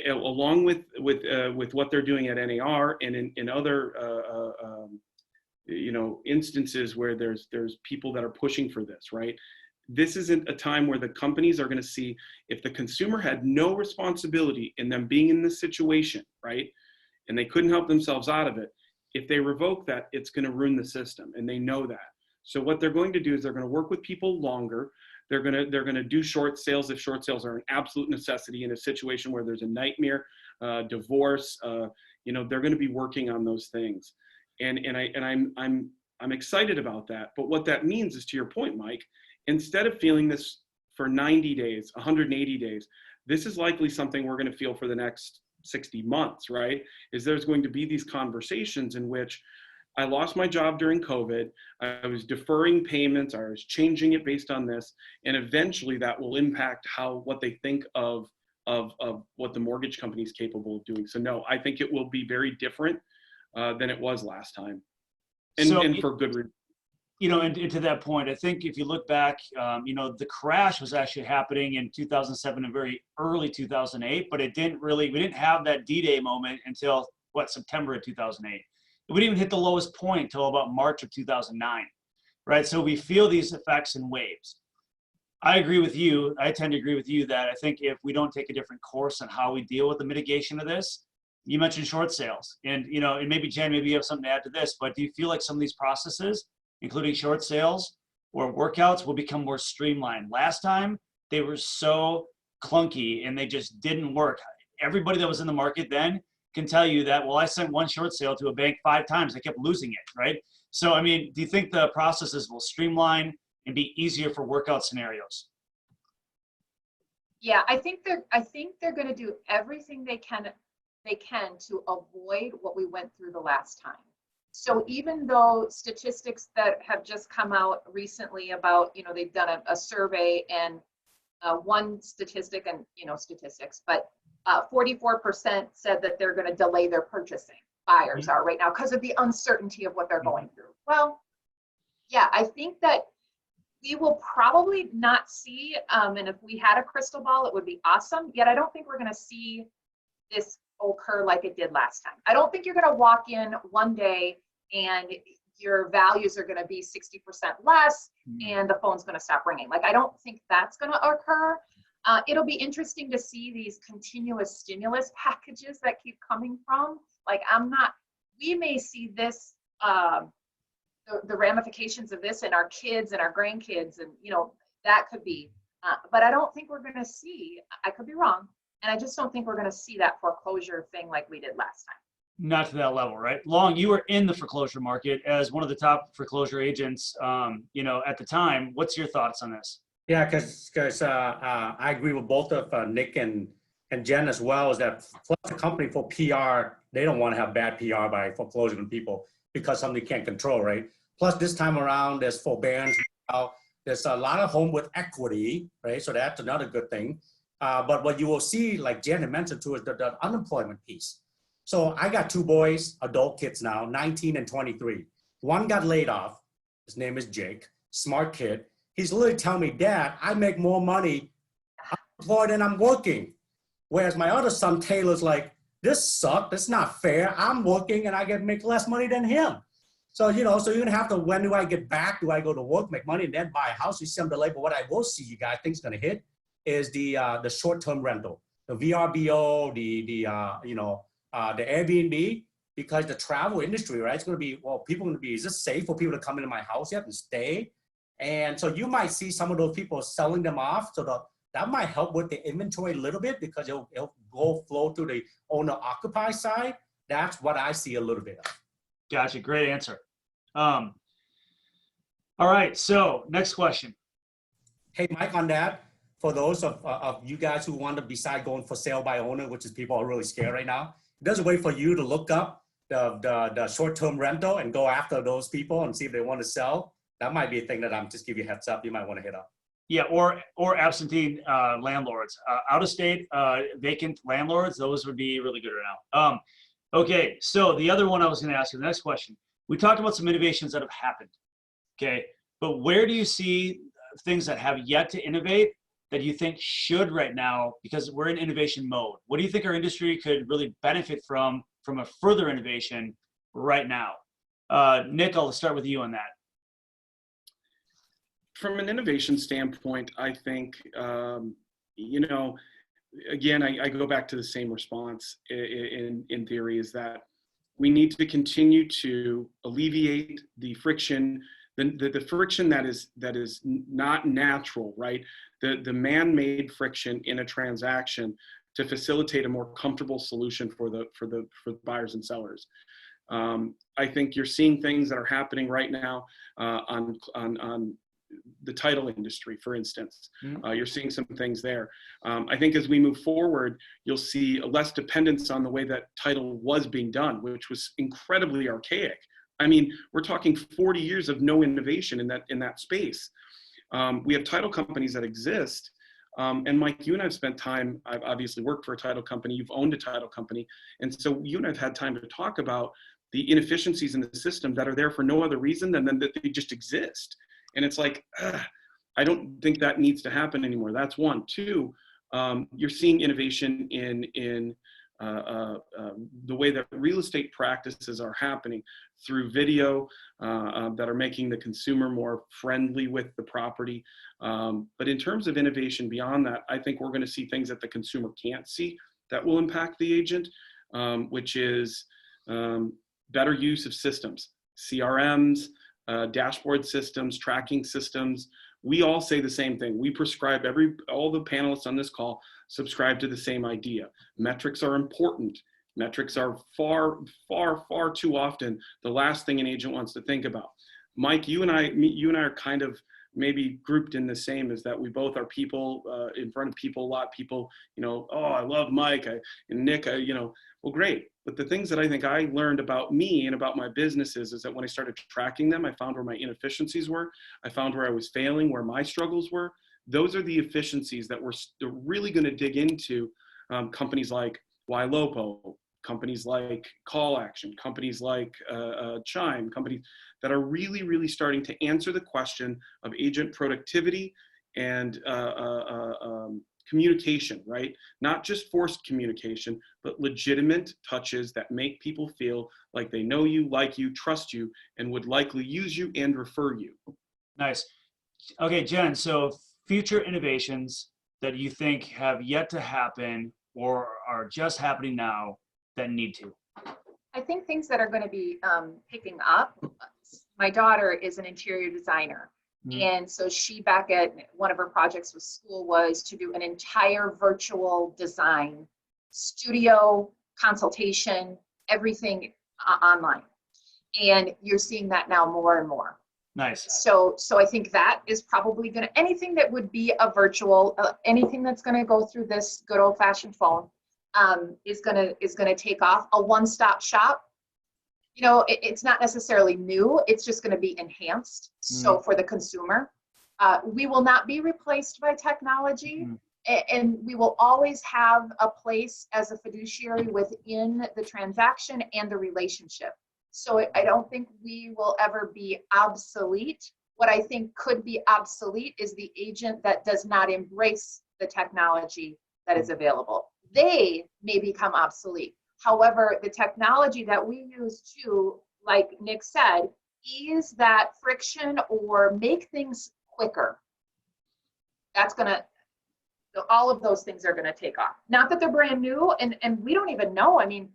along with what they're doing at NAR and in other instances where there's people that are pushing for this, right? This isn't a time where the companies are going to see if the consumer had no responsibility in them being in this situation, right? And they couldn't help themselves out of it. If they revoke that, it's going to ruin the system, and they know that. So what they're going to do is they're going to work with people longer. They're going to do short sales if short sales are an absolute necessity in a situation where there's a nightmare, divorce. They're going to be working on those things. And I'm excited about that. But what that means is, to your point, Mike, instead of feeling this for 90 days, 180 days, this is likely something we're going to feel for the next 60 months, right? Is there's going to be these conversations in which I lost my job during COVID, I was deferring payments, I was changing it based on this, and eventually that will impact what they think of what the mortgage company is capable of doing. So no, I think it will be very different than it was last time, and for good reason. And to that point, I think if you look back, the crash was actually happening in 2007 and very early 2008, but we didn't have that D-Day moment until September of 2008. We didn't even hit the lowest point until about March of 2009, right? So we feel these effects in waves. I agree with you. I tend to agree with you that I think if we don't take a different course on how we deal with the mitigation of this, you mentioned short sales, and maybe Jen, maybe you have something to add to this, but do you feel like some of these processes, including short sales or workouts, will become more streamlined? Last time they were so clunky and they just didn't work. Everybody that was in the market then can tell you that, well, I sent one short sale to a bank 5 times. I kept losing it, right? So, I mean, do you think the processes will streamline and be easier for workout scenarios? Yeah, I think they're going to do everything they can to avoid what we went through the last time. So even though statistics that have just come out recently about, they've done a survey, and one statistic, and statistics, but 44% said that they're going to delay their purchasing. Buyers are right now because of the uncertainty of what they're going through. Well, yeah, I think that we will probably not see, and if we had a crystal ball, it would be awesome. Yet I don't think we're going to see this occur like it did last time. I don't think you're going to walk in one day and your values are going to be 60% less and the phone's going to stop ringing. Like, I don't think that's going to occur. It'll be interesting to see these continuous stimulus packages that keep coming from. Like, we may see this, the ramifications of this in our kids and our grandkids, and that could be, but I don't think we're going to see, I could be wrong, and I just don't think we're going to see that foreclosure thing like we did last time. Not to that level, right? Long, you were in the foreclosure market as one of the top foreclosure agents, at the time. What's your thoughts on this? Yeah, because I agree with both of Nick and Jen as well, is that plus the company for PR, they don't want to have bad PR by foreclosing on people because something they can't control, right? Plus this time around, there's forbearance. There's a lot of home with equity, right? So that's another good thing. But what you will see, like Jen had mentioned too, is the unemployment piece. So I got 2 boys, adult kids now, 19 and 23. One got laid off. His name is Jake, smart kid. He's literally telling me, Dad, I make more money unemployed than I'm working. Whereas my other son, Taylor's like, this sucks. It's not fair. I'm working and I get make less money than him. So, so you're gonna have to, when do I get back? Do I go to work, make money, and then buy a house? You see some delay, but what I will see, you guys, think is gonna hit is the short-term rental, the VRBO, the Airbnb, because the travel industry, right? It's gonna be, well, people are gonna be, is this safe for people to come into my house? You have to stay. And so you might see some of those people selling them off. So that might help with the inventory a little bit because it'll go flow through the owner-occupied side. That's what I see a little bit of. Gotcha. Great answer. All right. So next question. Hey, Mike, on that, for those of you guys who want to decide going for sale by owner, which is people are really scared right now, there's a way for you to look up the short-term rental and go after those people and see if they want to sell. That might be a thing that I'm just give you a heads up. You might want to hit up. Yeah, or absentee landlords, out of state vacant landlords. Those would be really good right now. Okay, so the other one I was going to ask you, the next question. We talked about some innovations that have happened. Okay, but where do you see things that have yet to innovate that you think should right now, because we're in innovation mode? What do you think our industry could really benefit from a further innovation right now? Nick, I'll start with you on that. From an innovation standpoint, I think, again, I go back to the same response in theory, is that we need to continue to alleviate the friction, the friction that is not natural, right? The man-made friction in a transaction to facilitate a more comfortable solution for the buyers and sellers. I think you're seeing things that are happening right now on the title industry, for instance. You're seeing some things there. I think as we move forward, you'll see less dependence on the way that title was being done, which was incredibly archaic. I mean, we're talking 40 years of no innovation in that space. We have title companies that exist. And Mike, you and I have spent time, I've obviously worked for a title company, you've owned a title company. And so you and I have had time to talk about the inefficiencies in the system that are there for no other reason than that they just exist. And it's like, I don't think that needs to happen anymore. That's one. Two, you're seeing innovation in the way that real estate practices are happening through video that are making the consumer more friendly with the property. But in terms of innovation beyond that, I think we're going to see things that the consumer can't see that will impact the agent, which is better use of systems, CRMs, dashboard systems, tracking systems. We all say the same thing. We prescribe, all the panelists on this call subscribe to the same idea. Metrics are important. Metrics are far, far, far too often the last thing an agent wants to think about. Mike, you and I are kind of maybe grouped in the same, is that we both are people in front of people a lot. People, oh, I love Mike and Nick, well, great. But the things that I think I learned about me and about my businesses is that when I started tracking them, I found where my inefficiencies were. I found where I was failing, where my struggles were. Those are the efficiencies that we're really going to dig into. Companies like YLOPO, companies like Call Action, companies like Chime, companies that are really, really starting to answer the question of agent productivity and communication, right? Not just forced communication, but legitimate touches that make people feel like they know you, like you, trust you, and would likely use you and refer you. Nice. Okay, Jen, so future innovations that you think have yet to happen or are just happening now that need to? I think things that are going to be picking up. My daughter is an interior designer. And so she, back at one of her projects with school, was to do an entire virtual design, studio, consultation, everything online. And you're seeing that now more and more. Nice. So I think that is probably going to, anything that would be a virtual, anything that's going to go through this good old fashioned phone is going to take off. A one-stop shop. It's not necessarily new. It's just going to be enhanced. So for the consumer, we will not be replaced by technology, and we will always have a place as a fiduciary within the transaction and the relationship. So I don't think we will ever be obsolete. What I think could be obsolete is the agent that does not embrace the technology that is available. They may become obsolete. However, the technology that we use to, like Nick said, ease that friction or make things quicker. That's all of those things are gonna take off. Not that they're brand new, and we don't even know. I mean,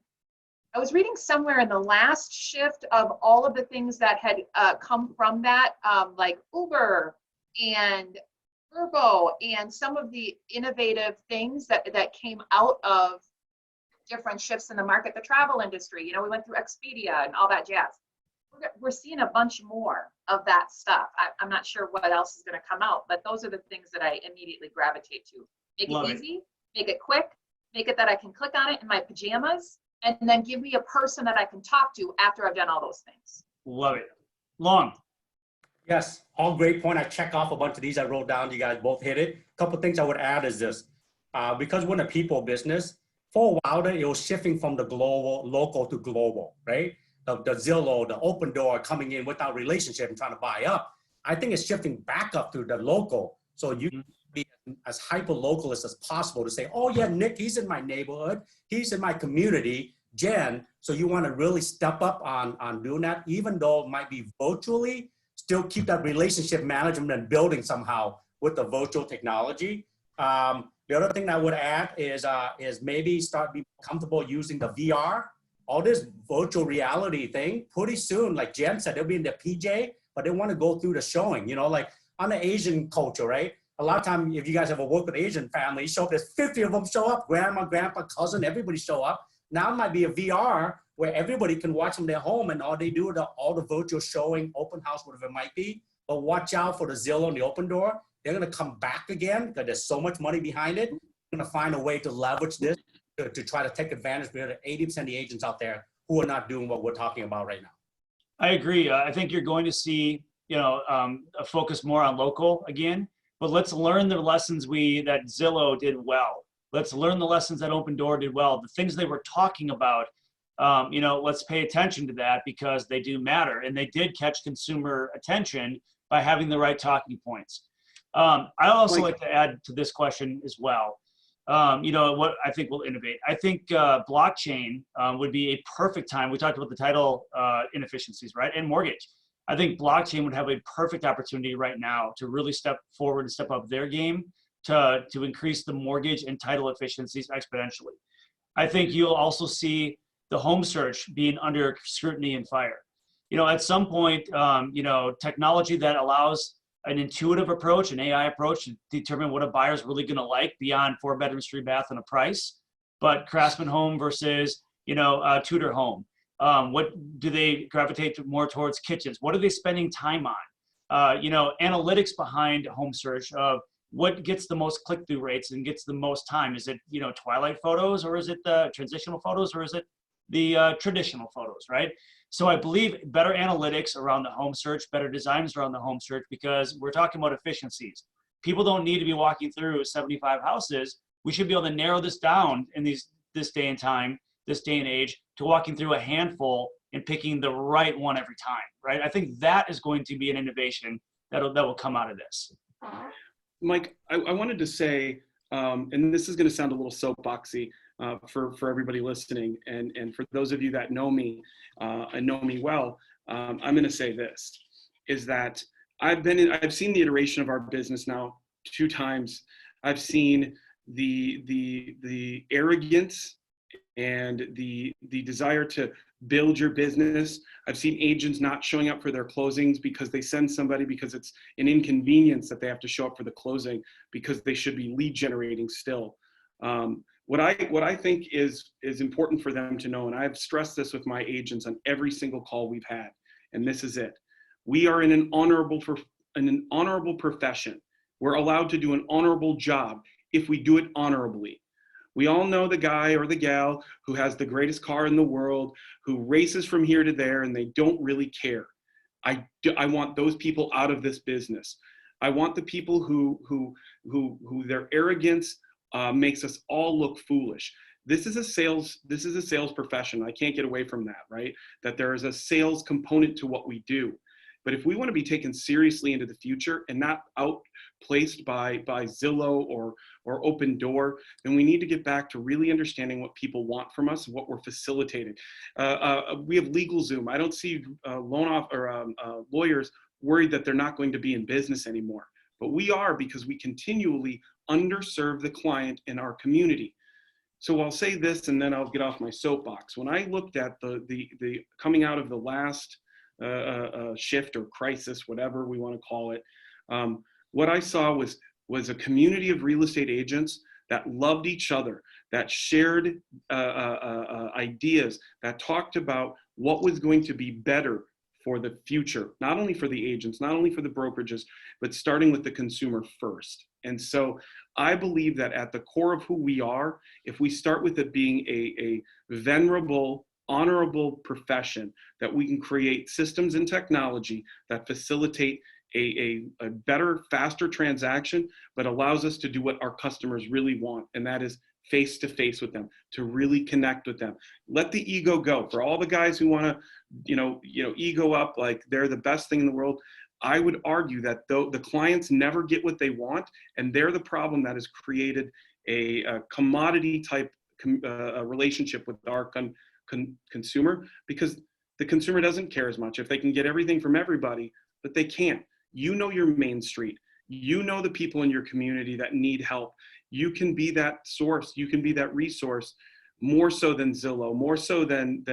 I was reading somewhere in the last shift of all of the things that had come from that, like Uber and Verbo and some of the innovative things that came out of different shifts in the market, the travel industry. We went through Expedia and all that jazz. We're seeing a bunch more of that stuff. I'm not sure what else is going to come out, but those are the things that I immediately gravitate to. Make it easy, make it quick, make it that I can click on it in my pajamas, and then give me a person that I can talk to after I've done all those things. Love it. Long. Yes, all great point. I check off a bunch of these I wrote down. You guys both hit it. A couple things I would add is this. Because we're in a people business, for a while there, it was shifting from the local to global, right? The Zillow, the open door coming in without relationship and trying to buy up. I think it's shifting back up to the local. So you can be as hyper-localist as possible to say, oh yeah, Nick, he's in my neighborhood. He's in my community. Jen, so you want to really step up on doing that, even though it might be virtually, still keep that relationship management and building somehow with the virtual technology. The other thing I would add is maybe start being comfortable using the VR, all this virtual reality thing. Pretty soon, like Jen said, they'll be in the PJ, but they want to go through the showing, like on the Asian culture, right? A lot of time, if you guys ever work with Asian families, show up, there's 50 of them show up, grandma, grandpa, cousin, everybody show up. Now it might be a VR where everybody can watch from their home and all they do is all the virtual showing, open house, whatever it might be. But watch out for the Zillow and the Open Door. They're going to come back again because there's so much money behind it. They're going to find a way to leverage this to try to take advantage because there are 80% of the agents out there who are not doing what we're talking about right now. I agree. I think you're going to see, a focus more on local again, but let's learn the lessons that Zillow did well. Let's learn the lessons that Open Door did well. The things they were talking about, let's pay attention to that because they do matter. And they did catch consumer attention by having the right talking points. I also like to add to this question as well. What I think will innovate. I think blockchain would be a perfect time. We talked about the title inefficiencies, right? And mortgage. I think blockchain would have a perfect opportunity right now to really step forward and step up their game to increase the mortgage and title efficiencies exponentially. I think you'll also see the home search being under scrutiny and fire. At some point, technology that allows an intuitive approach, an AI approach to determine what a buyer's really going to like beyond 4 bedrooms, 3 bath, and a price. But craftsman home versus, Tudor home. What do they gravitate more towards? Kitchens? What are they spending time on? Analytics behind home search of what gets the most click-through rates and gets the most time. Is it, twilight photos, or is it the transitional photos, or is it the traditional photos, right? So I believe better analytics around the home search, better designs around the home search, because we're talking about efficiencies. People don't need to be walking through 75 houses. We should be able to narrow this down in this day and time, this day and age, to walking through a handful and picking the right one every time, right? I think that is going to be an innovation that will come out of this. Mike, I wanted to say, and this is going to sound a little soapboxy for everybody listening, and for those of you that know me and know me well, I'm going to say this, is that I've seen the iteration of our business now 2 times. I've seen the arrogance and the desire to build your business. I've seen agents not showing up for their closings because they send somebody because it's an inconvenience that they have to show up for the closing because they should be lead generating still. What I think is important for them to know, and I've stressed this with my agents on every single call we've had, and this is it. We are in an honorable profession. We're allowed to do an honorable job if we do it honorably. We all know the guy or the gal who has the greatest car in the world, who races from here to there, and they don't really care. I want those people out of this business. I want the people who their arrogance makes us all look foolish. This is a sales profession. I can't get away from that, right? That there is a sales component to what we do. But if we want to be taken seriously into the future and not outplaced by Zillow or Open Door, then we need to get back to really understanding what people want from us, what we're facilitating. We have LegalZoom. I don't see lawyers worried that they're not going to be in business anymore. But we are, because we continually underserve the client in our community. So I'll say this, and then I'll get off my soapbox. When I looked at the coming out of the last shift or crisis, whatever we want to call it, what I saw was a community of real estate agents that loved each other, that shared ideas, that talked about what was going to be better for the future, not only for the agents, not only for the brokerages, but starting with the consumer first. And so I believe that at the core of who we are, if we start with it being a venerable, honorable profession, that we can create systems and technology that facilitate a better, faster transaction, but allows us to do what our customers really want, and that is face-to-face with them, to really connect with them. Let the ego go. For all the guys who want to, ego up like they're the best thing in the world, I would argue that though the clients never get what they want, and they're the problem that has created a commodity type relationship with our consumer, because the consumer doesn't care as much if they can get everything from everybody, but they can't. You know your main street. You know the people in your community that need help. You can be that source. You can be that resource, more so than Zillow, more so than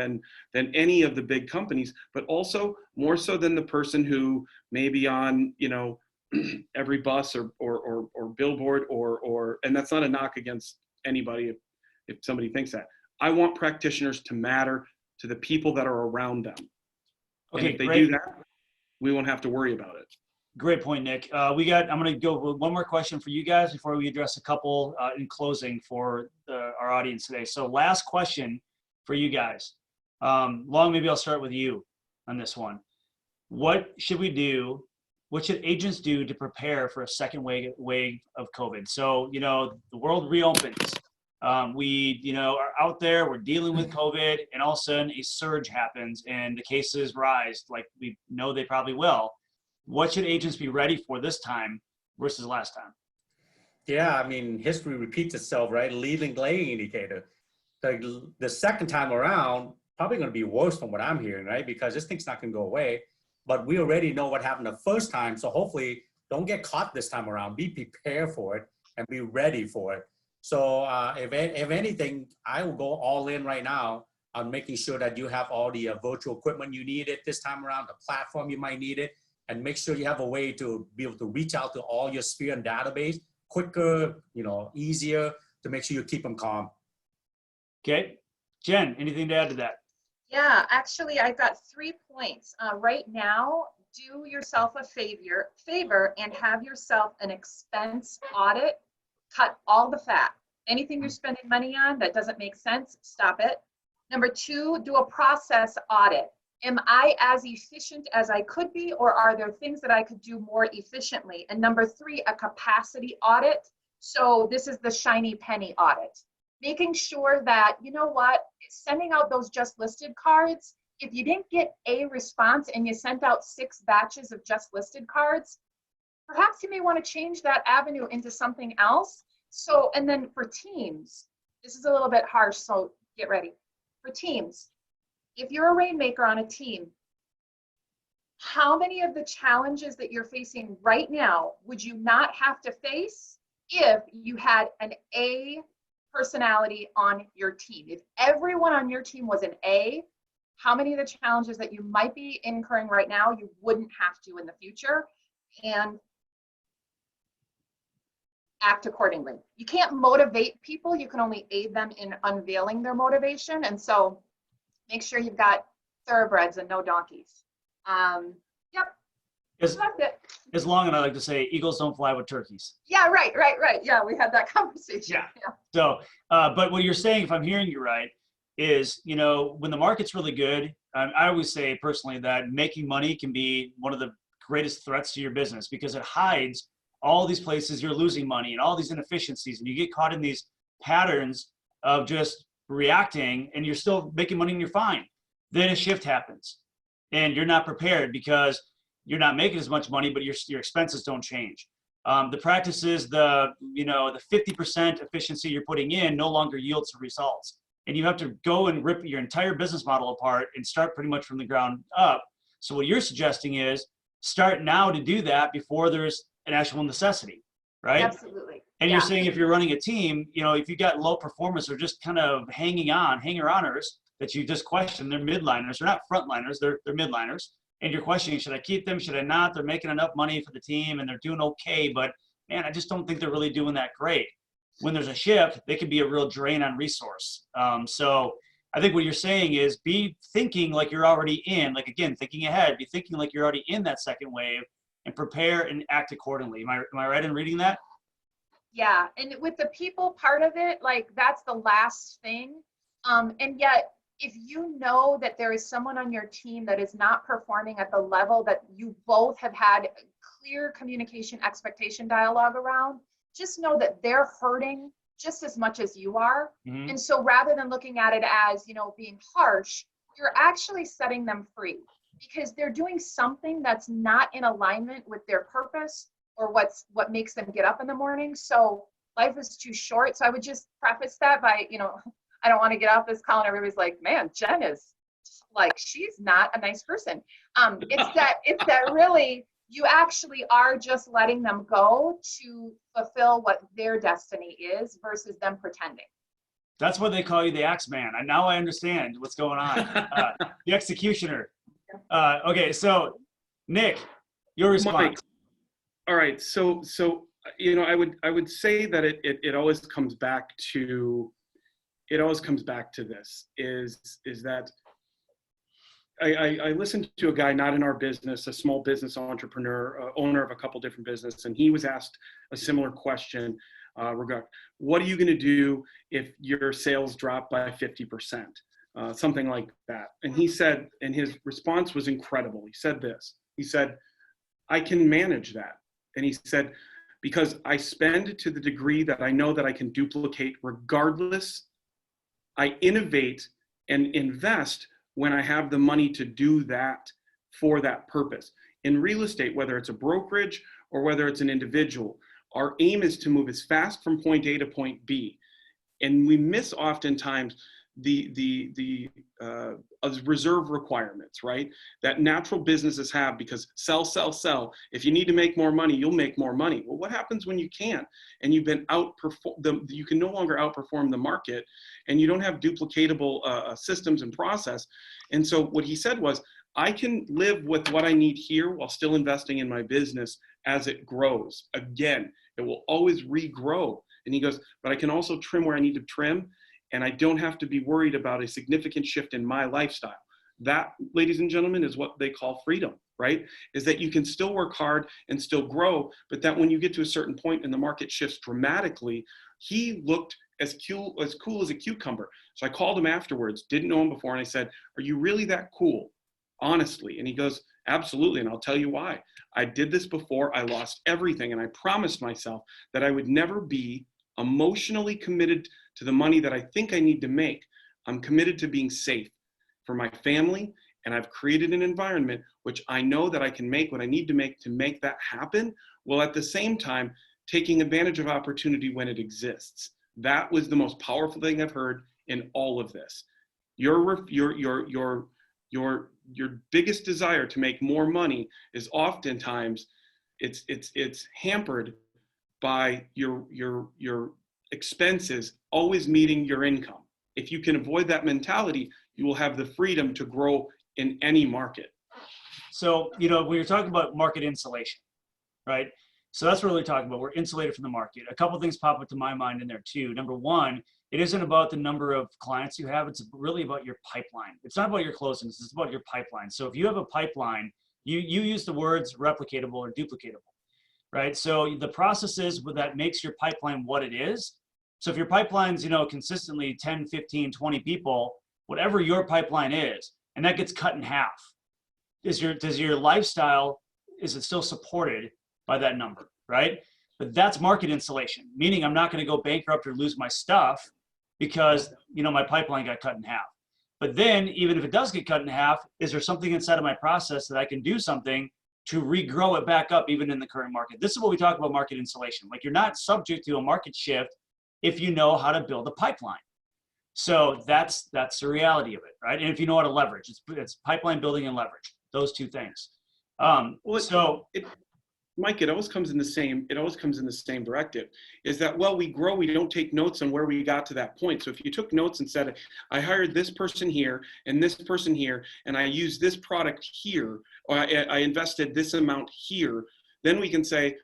any of the big companies, but also more so than the person who may be on, every bus or billboard or and that's not a knock against anybody if somebody thinks that. I want practitioners to matter to the people that are around them. And Okay, if they great. do that, we won't have to worry about it. Great point, Nick. I'm going to go with one more question for you guys before we address a couple in closing for our audience today. So last question for you guys. Long, maybe I'll start with you on this one. What should we do? What should agents do to prepare for a second wave of COVID? So, the world reopens. We, are out there, we're dealing with COVID, and all of a sudden a surge happens and the cases rise like we know they probably will. What should agents be ready for this time versus last time? Yeah, I mean, history repeats itself, right? Leading lagging indicator. The second time around, probably going to be worse from what I'm hearing, right? Because this thing's not going to go away. But we already know what happened the first time. So hopefully don't get caught this time around. Be prepared for it and be ready for it. So if anything, I will go all in right now on making sure that you have all the virtual equipment you need it this time around, the platform you might need it, and make sure you have a way to be able to reach out to all your sphere and database quicker, easier to make sure you keep them calm. Okay. Jen, anything to add to that? Yeah, actually, I've got 3 points. Right now, do yourself a favor and have yourself an expense audit. Cut all the fat. Anything you're spending money on that doesn't make sense, stop it. Number 2, do a process audit. Am I as efficient as I could be, or are there things that I could do more efficiently? And number 3, a capacity audit. So this is the shiny penny audit. Making sure that, sending out those just listed cards, if you didn't get a response and you sent out 6 batches of just listed cards, perhaps you may want to change that avenue into something else. So, and then for teams, this is a little bit harsh, so get ready. For teams, if you're a rainmaker on a team, how many of the challenges that you're facing right now would you not have to face if you had an A personality on your team? If everyone on your team was an A, how many of the challenges that you might be incurring right now, you wouldn't have to in the future? And act accordingly. You can't motivate people, you can only aid them in unveiling their motivation. And so make sure you've got thoroughbreds and no donkeys. Yep. As, That's it. as long as I like to say, eagles don't fly with turkeys. Yeah, right. Yeah, we had that conversation. Yeah. So, but what you're saying, if I'm hearing you right, is, when the market's really good, I always say personally that making money can be one of the greatest threats to your business because it hides all these places you're losing money and all these inefficiencies, and you get caught in these patterns of just reacting and you're still making money and you're fine. Then a shift happens and you're not prepared because you're not making as much money, but your expenses don't change. The practices, the 50% efficiency you're putting in no longer yields results. And you have to go and rip your entire business model apart and start pretty much from the ground up. So what you're suggesting is start now to do that before there's an actual necessity, right? Absolutely. And you're saying if you're running a team, if you've got low performers or just kind of hanger-oners that you just question, they're midliners. They're not frontliners, they're midliners. And you're questioning, should I keep them? Should I not? They're making enough money for the team and they're doing okay, but man, I just don't think they're really doing that great. When there's a shift, they can be a real drain on resource. So I think what you're saying is be thinking like you're already in, like again, thinking ahead, be thinking like you're already in that second wave and prepare and act accordingly. Am I right in reading that? Yeah, and with the people part of it, like that's the last thing. And yet, if you know that there is someone on your team that is not performing at the level that you both have had clear communication expectation dialogue around, just know that they're hurting just as much as you are. Mm-hmm. And so rather than looking at it as, being harsh, you're actually setting them free because they're doing something that's not in alignment with their purpose or what makes them get up in the morning. So life is too short. So I would just preface that by, I don't want to get off this call and everybody's like, man, Jen is like, she's not a nice person. It's that really, you actually are just letting them go to fulfill what their destiny is versus them pretending. That's why they call you the Axe Man. And now I understand what's going on. The executioner. Okay, so Nick, your response. Mike, all right, so I would say that it always comes back to it always comes back to this, is that I listened to a guy not in our business, a small business entrepreneur, owner of a couple different businesses, and he was asked a similar question regarding, what are you going to do if your sales drop by 50%? Something like that. And he said, and his response was incredible. He said this, he said, I can manage that. And he said, because I spend to the degree that I know that I can duplicate regardless. I innovate and invest when I have the money to do that for that purpose. In real estate, whether it's a brokerage or whether it's an individual, our aim is to move as fast from point A to point B. And we miss oftentimes the reserve requirements, right? That natural businesses have, because sell, sell, sell. If you need to make more money, you'll make more money. Well, what happens when you can't, and you've been you can no longer outperform the market, and you don't have duplicatable systems and process. And so what he said was, I can live with what I need here while still investing in my business as it grows. Again, it will always regrow. And he goes, but I can also trim where I need to trim, and I don't have to be worried about a significant shift in my lifestyle. That, ladies and gentlemen, is what they call freedom, right? Is that you can still work hard and still grow, but that when you get to a certain point and the market shifts dramatically, he looked as cool as a cucumber. So I called him afterwards, didn't know him before, and I said, are you really that cool? Honestly. And he goes, absolutely. And I'll tell you why. I did this before. I lost everything. And I promised myself that I would never be emotionally committed to the money that I think I need to make. I'm committed to being safe for my family. And I've created an environment which I know that I can make what I need to make that happen, while at the same time taking advantage of opportunity when it exists. That was the most powerful thing I've heard in all of this. Your biggest desire to make more money is oftentimes it's hampered by your expenses always meeting your income. If you can avoid that mentality, you will have the freedom to grow in any market. So, you know, we were talking about market insulation, right? So that's what we're really talking about. We're insulated from the market. A couple of things pop up to my mind in there too. Number one, it isn't about the number of clients you have. It's really about your pipeline. It's not about your closings. It's about your pipeline. So if you have a pipeline, you use the words replicatable or duplicatable, right? So the process is that makes your pipeline what it is. So if your pipeline's, you know, consistently 10, 15, 20 people, whatever your pipeline is, and that gets cut in half, does your lifestyle, is it still supported by that number, right? But that's market insulation, meaning I'm not going to go bankrupt or lose my stuff because, you know, my pipeline got cut in half. But then even if it does get cut in half, is there something inside of my process that I can do something to regrow it back up even in the current market? This is what we talk about market insulation. Like, you're not subject to a market shift if you know how to build a pipeline. So that's the reality of it, right? And if you know how to leverage, it's pipeline building and leverage, those two things. Mike, it always comes in the same directive, is that, well, we grow, we don't take notes on where we got to that point. So if you took notes and said, I hired this person here and this person here, and I used this product here, or I invested this amount here, then we can say,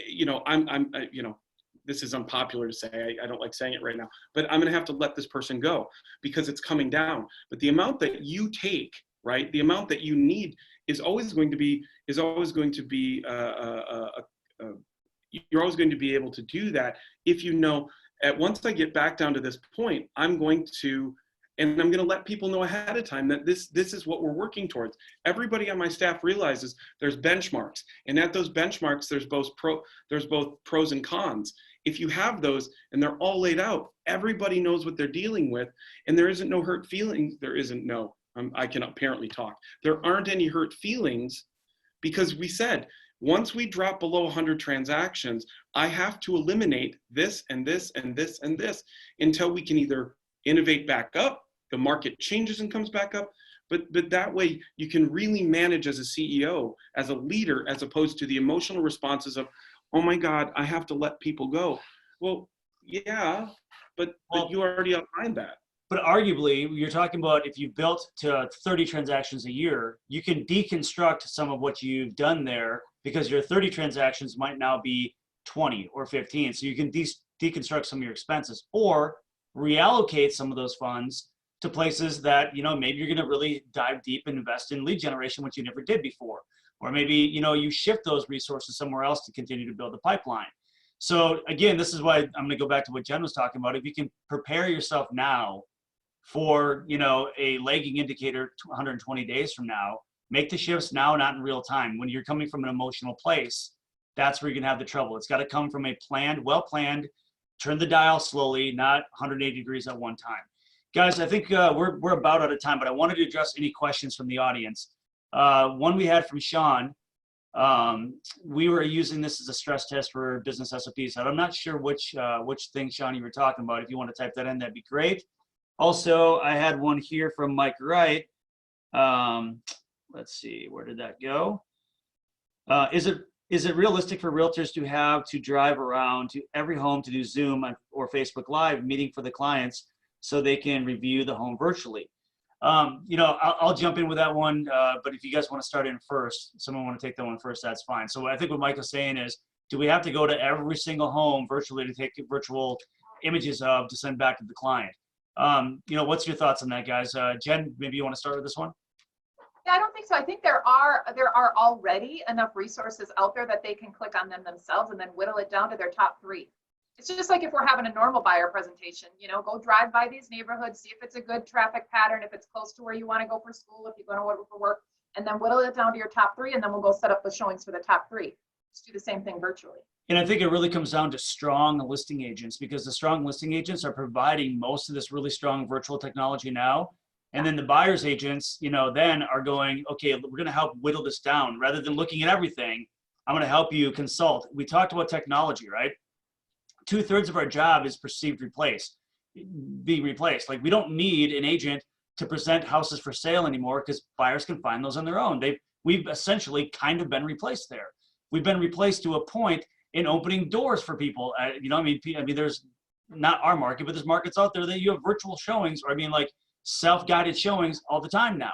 you know, this is unpopular to say, I don't like saying it right now, but I'm going to have to let this person go because it's coming down. But the amount that you take, right, the amount that you need is always going to be, you're always going to be able to do that if you know, once I get back down to this point, I'm going to let people know ahead of time that this is what we're working towards. Everybody on my staff realizes there's benchmarks, and at those benchmarks, there's both pros and cons. If you have those and they're all laid out, everybody knows what they're dealing with, and there isn't no hurt feelings. I can apparently talk. There aren't any hurt feelings because we said, once we drop below 100 transactions, I have to eliminate this and this and this and this until we can either innovate back up, the market changes and comes back up, but that way you can really manage as a CEO, as a leader, as opposed to the emotional responses of, oh my God, I have to let people go. Well, yeah, but you already outlined that. But arguably, you're talking about if you built to 30 transactions a year, you can deconstruct some of what you've done there because your 30 transactions might now be 20 or 15. So you can deconstruct some of your expenses. Or reallocate some of those funds to places that, maybe you're going to really dive deep and invest in lead generation, which you never did before. Or maybe, you shift those resources somewhere else to continue to build the pipeline. So again, this is why I'm going to go back to what Jen was talking about. If you can prepare yourself now for, a lagging indicator 120 days from now, make the shifts now, not in real time. When you're coming from an emotional place, that's where you're going to have the trouble. It's got to come from a planned, well-planned, turn the dial slowly, not 180 degrees at one time. Guys, I think we're about out of time, but I wanted to address any questions from the audience. One we had from Sean. We were using this as a stress test for business SOPs. I'm not sure which thing, Sean, you were talking about. If you want to type that in, that'd be great. Also, I had one here from Mike Wright. Let's see, where did that go? Is it realistic for realtors to have to drive around to every home to do Zoom or Facebook Live meeting for the clients so they can review the home virtually? I'll jump in with that one, but if you guys want to start in first, someone want to take that one first, that's fine. So I think what Mike was saying is, do we have to go to every single home virtually to take virtual images of to send back to the client? What's your thoughts on that, guys? Jen, maybe you want to start with this one? Yeah, I don't think so. I think there are already enough resources out there that they can click on them themselves and then whittle it down to their top 3. It's just like if we're having a normal buyer presentation, go drive by these neighborhoods, see if it's a good traffic pattern, if it's close to where you want to go for school, if you're going to go for work, and then whittle it down to your top 3, and then we'll go set up the showings for the top 3. Just do the same thing virtually. And I think it really comes down to strong listing agents, because the strong listing agents are providing most of this really strong virtual technology now. And then the buyer's agents, then are going, okay, we're going to help whittle this down. Rather than looking at everything, I'm going to help you consult. We talked about technology, right? 2/3 of our job is be replaced. Like, we don't need an agent to present houses for sale anymore, because buyers can find those on their own. We've essentially kind of been replaced there. We've been replaced to a point in opening doors for people. There's not our market, but there's markets out there that you have virtual showings, or self-guided showings all the time now,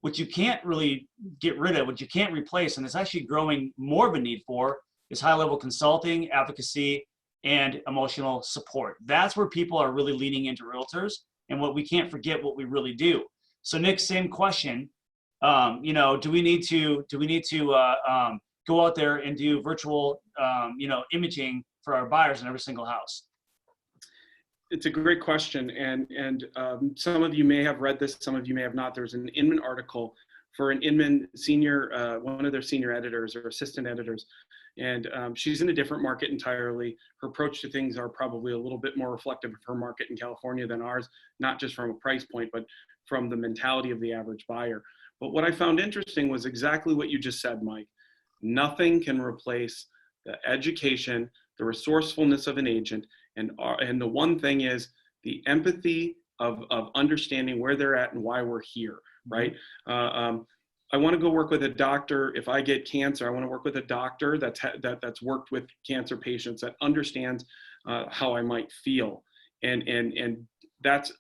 which you can't really get rid of, which you can't replace. And it's actually growing more of a need for is high-level consulting, advocacy, and emotional support. That's where people are really leaning into realtors, and what we can't forget what we really do. So Nick, same question. Do we need to go out there and do virtual, imaging for our buyers in every single house? It's a great question, and some of you may have read this, some of you may have not. There's an Inman article for an Inman senior, one of their senior editors or assistant editors, and she's in a different market entirely. Her approach to things are probably a little bit more reflective of her market in California than ours, not just from a price point, but from the mentality of the average buyer. But what I found interesting was exactly what you just said, Mike. Nothing can replace the education, the resourcefulness of an agent, and the one thing is the empathy of understanding where they're at and why we're here, right? I want to go work with a doctor. If I get cancer, I want to work with a doctor that's worked with cancer patients, that understands how I might feel, and that's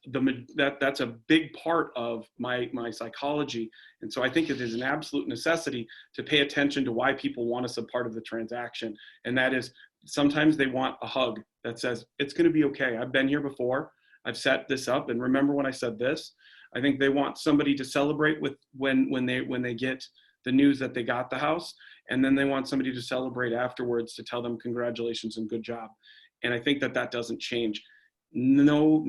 a big part of my psychology. And so I think it is an absolute necessity to pay attention to why people want us a part of the transaction, and that is, sometimes they want a hug that says, it's going to be okay. I've been here before. I've set this up. And remember when I said this? I think they want somebody to celebrate with when they get the news that they got the house. And then they want somebody to celebrate afterwards to tell them congratulations and good job. And I think that doesn't change. There's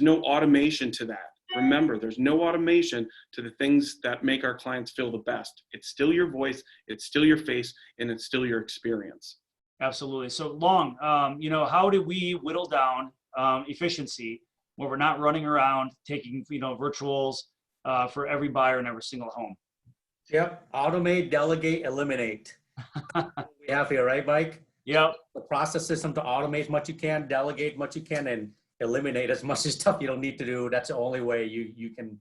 no automation to that. Remember, there's no automation to the things that make our clients feel the best. It's still your voice, it's still your face, and it's still your experience. Absolutely. So Long, how do we whittle down efficiency where we're not running around taking, virtuals for every buyer in every single home? Yep. Automate, delegate, eliminate. We have here, right, Mike? Yep. The process system to automate as much you can, delegate as much you can, and eliminate as much stuff you don't need to do. That's the only way you can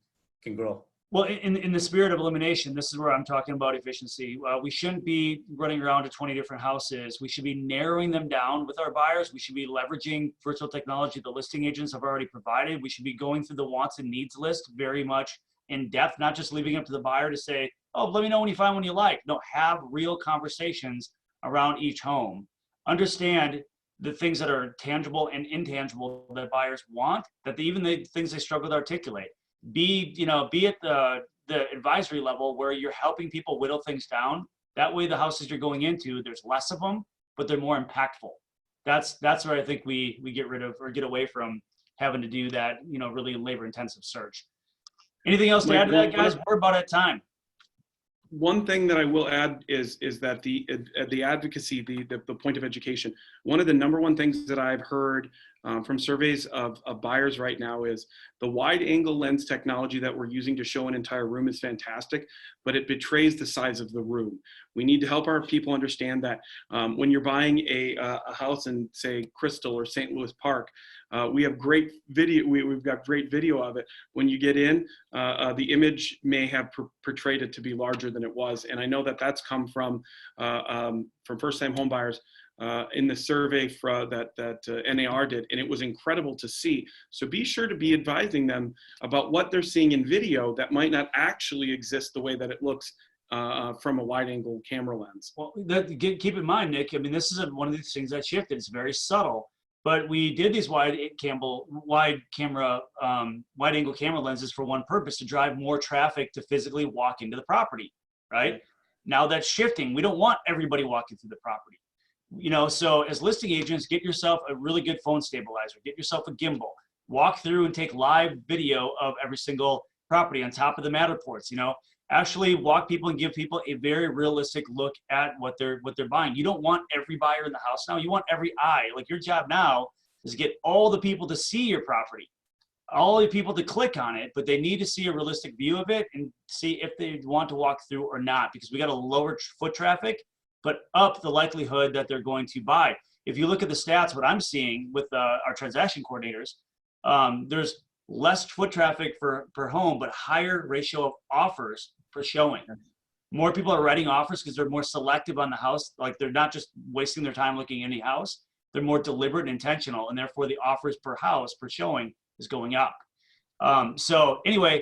grow. Well, in the spirit of elimination, this is where I'm talking about efficiency. We shouldn't be running around to 20 different houses. We should be narrowing them down with our buyers. We should be leveraging virtual technology the listing agents have already provided. We should be going through the wants and needs list very much in depth, not just leaving it up to the buyer to say, oh, let me know when you find one you like. No, have real conversations around each home. Understand, the things that are tangible and intangible that buyers want, that even the things they struggle to articulate. Be at the advisory level where you're helping people whittle things down. That way the houses you're going into, there's less of them, but they're more impactful. That's where I think we get rid of or get away from having to do that, really labor intensive search. Anything else to add to that, guys? We're about at time. One thing that I will add is that the advocacy, the point of education, one of the number one things that I've heard from surveys of buyers right now is the wide angle lens technology that we're using to show an entire room is fantastic, but it betrays the size of the room. We need to help our people understand that when you're buying a house in, say, Crystal or St. Louis Park, we have great video. We've got great video of it. When you get in, the image may have portrayed it to be larger than it was, and I know that that's come from first-time home buyers in the survey that NAR did, and it was incredible to see. So be sure to be advising them about what they're seeing in video that might not actually exist the way that it looks from a wide-angle camera lens. Well, keep in mind, Nick. I mean, this is one of these things that shifted. It's very subtle. But we did these wide-angle camera lenses for one purpose: to drive more traffic to physically walk into the property, right? Now that's shifting. We don't want everybody walking through the property. So as listing agents, get yourself a really good phone stabilizer, get yourself a gimbal, walk through and take live video of every single property on top of the Matterports. Actually walk people and give people a very realistic look at what they're buying. You don't want every buyer in the house now. You want every eye. Like, your job now is to get all the people to see your property, all the people to click on it, but they need to see a realistic view of it and see if they want to walk through or not, because we got to lower foot traffic, but up the likelihood that they're going to buy. If you look at the stats, what I'm seeing with our transaction coordinators, there's less foot traffic per home, but higher ratio of offers per showing. More people are writing offers because they're more selective on the house. Like, they're not just wasting their time looking at any house. They're more deliberate and intentional, and therefore the offers per house per showing is going up. So anyway,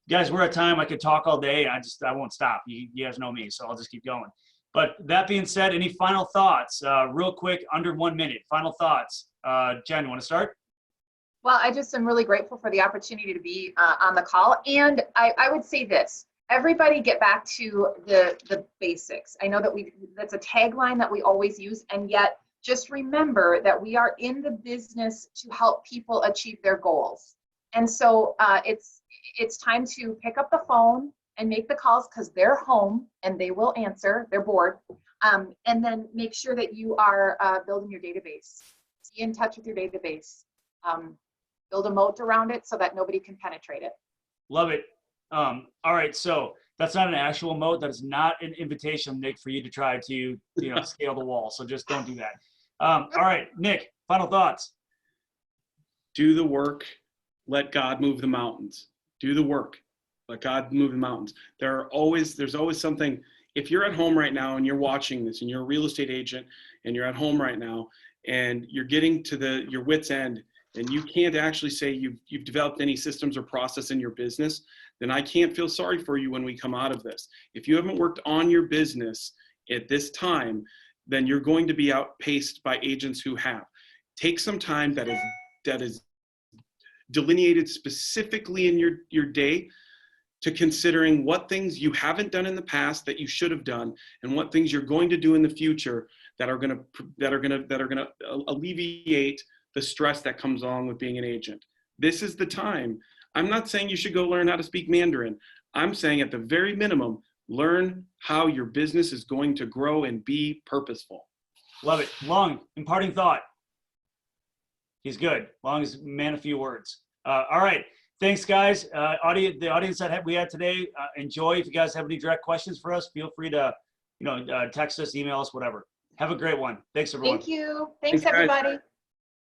guys, we're at time. I could talk all day. I won't stop. You guys know me, so I'll just keep going. But that being said, any final thoughts? Real quick, under 1 minute. Final thoughts. Jen, you want to start? Well, I just am really grateful for the opportunity to be on the call. And I would say this: everybody get back to the basics. I know that that's a tagline that we always use, and yet just remember that we are in the business to help people achieve their goals. And so it's time to pick up the phone and make the calls, because they're home and they will answer. They're bored. And then make sure that you are building your database. Be in touch with your database. Build a moat around it so that nobody can penetrate it. Love it. All right, so that's not an actual moat. That is not an invitation, Nick, for you to try to scale the wall. So just don't do that. All right, Nick, final thoughts. Do the work. Let God move the mountains. Do the work. Let God move the mountains. There's always something. If you're at home right now and you're watching this and you're a real estate agent and you're at home right now and you're getting to your wit's end and you can't actually say you've developed any systems or process in your business, then I can't feel sorry for you when we come out of this. If you haven't worked on your business at this time, then you're going to be outpaced by agents who have. Take some time that is delineated specifically in your day to considering what things you haven't done in the past that you should have done, and what things you're going to do in the future that are going to alleviate the stress that comes along with being an agent. This is the time. I'm not saying you should go learn how to speak Mandarin. I'm saying at the very minimum, learn how your business is going to grow and be purposeful. Love it. Long, imparting thought. He's good. Long as man a few words. All right. Thanks, guys. The audience that we had today, enjoy. If you guys have any direct questions for us, feel free to text us, email us, whatever. Have a great one. Thanks, everyone. Thank you. Thanks, Thanks, guys. everybody.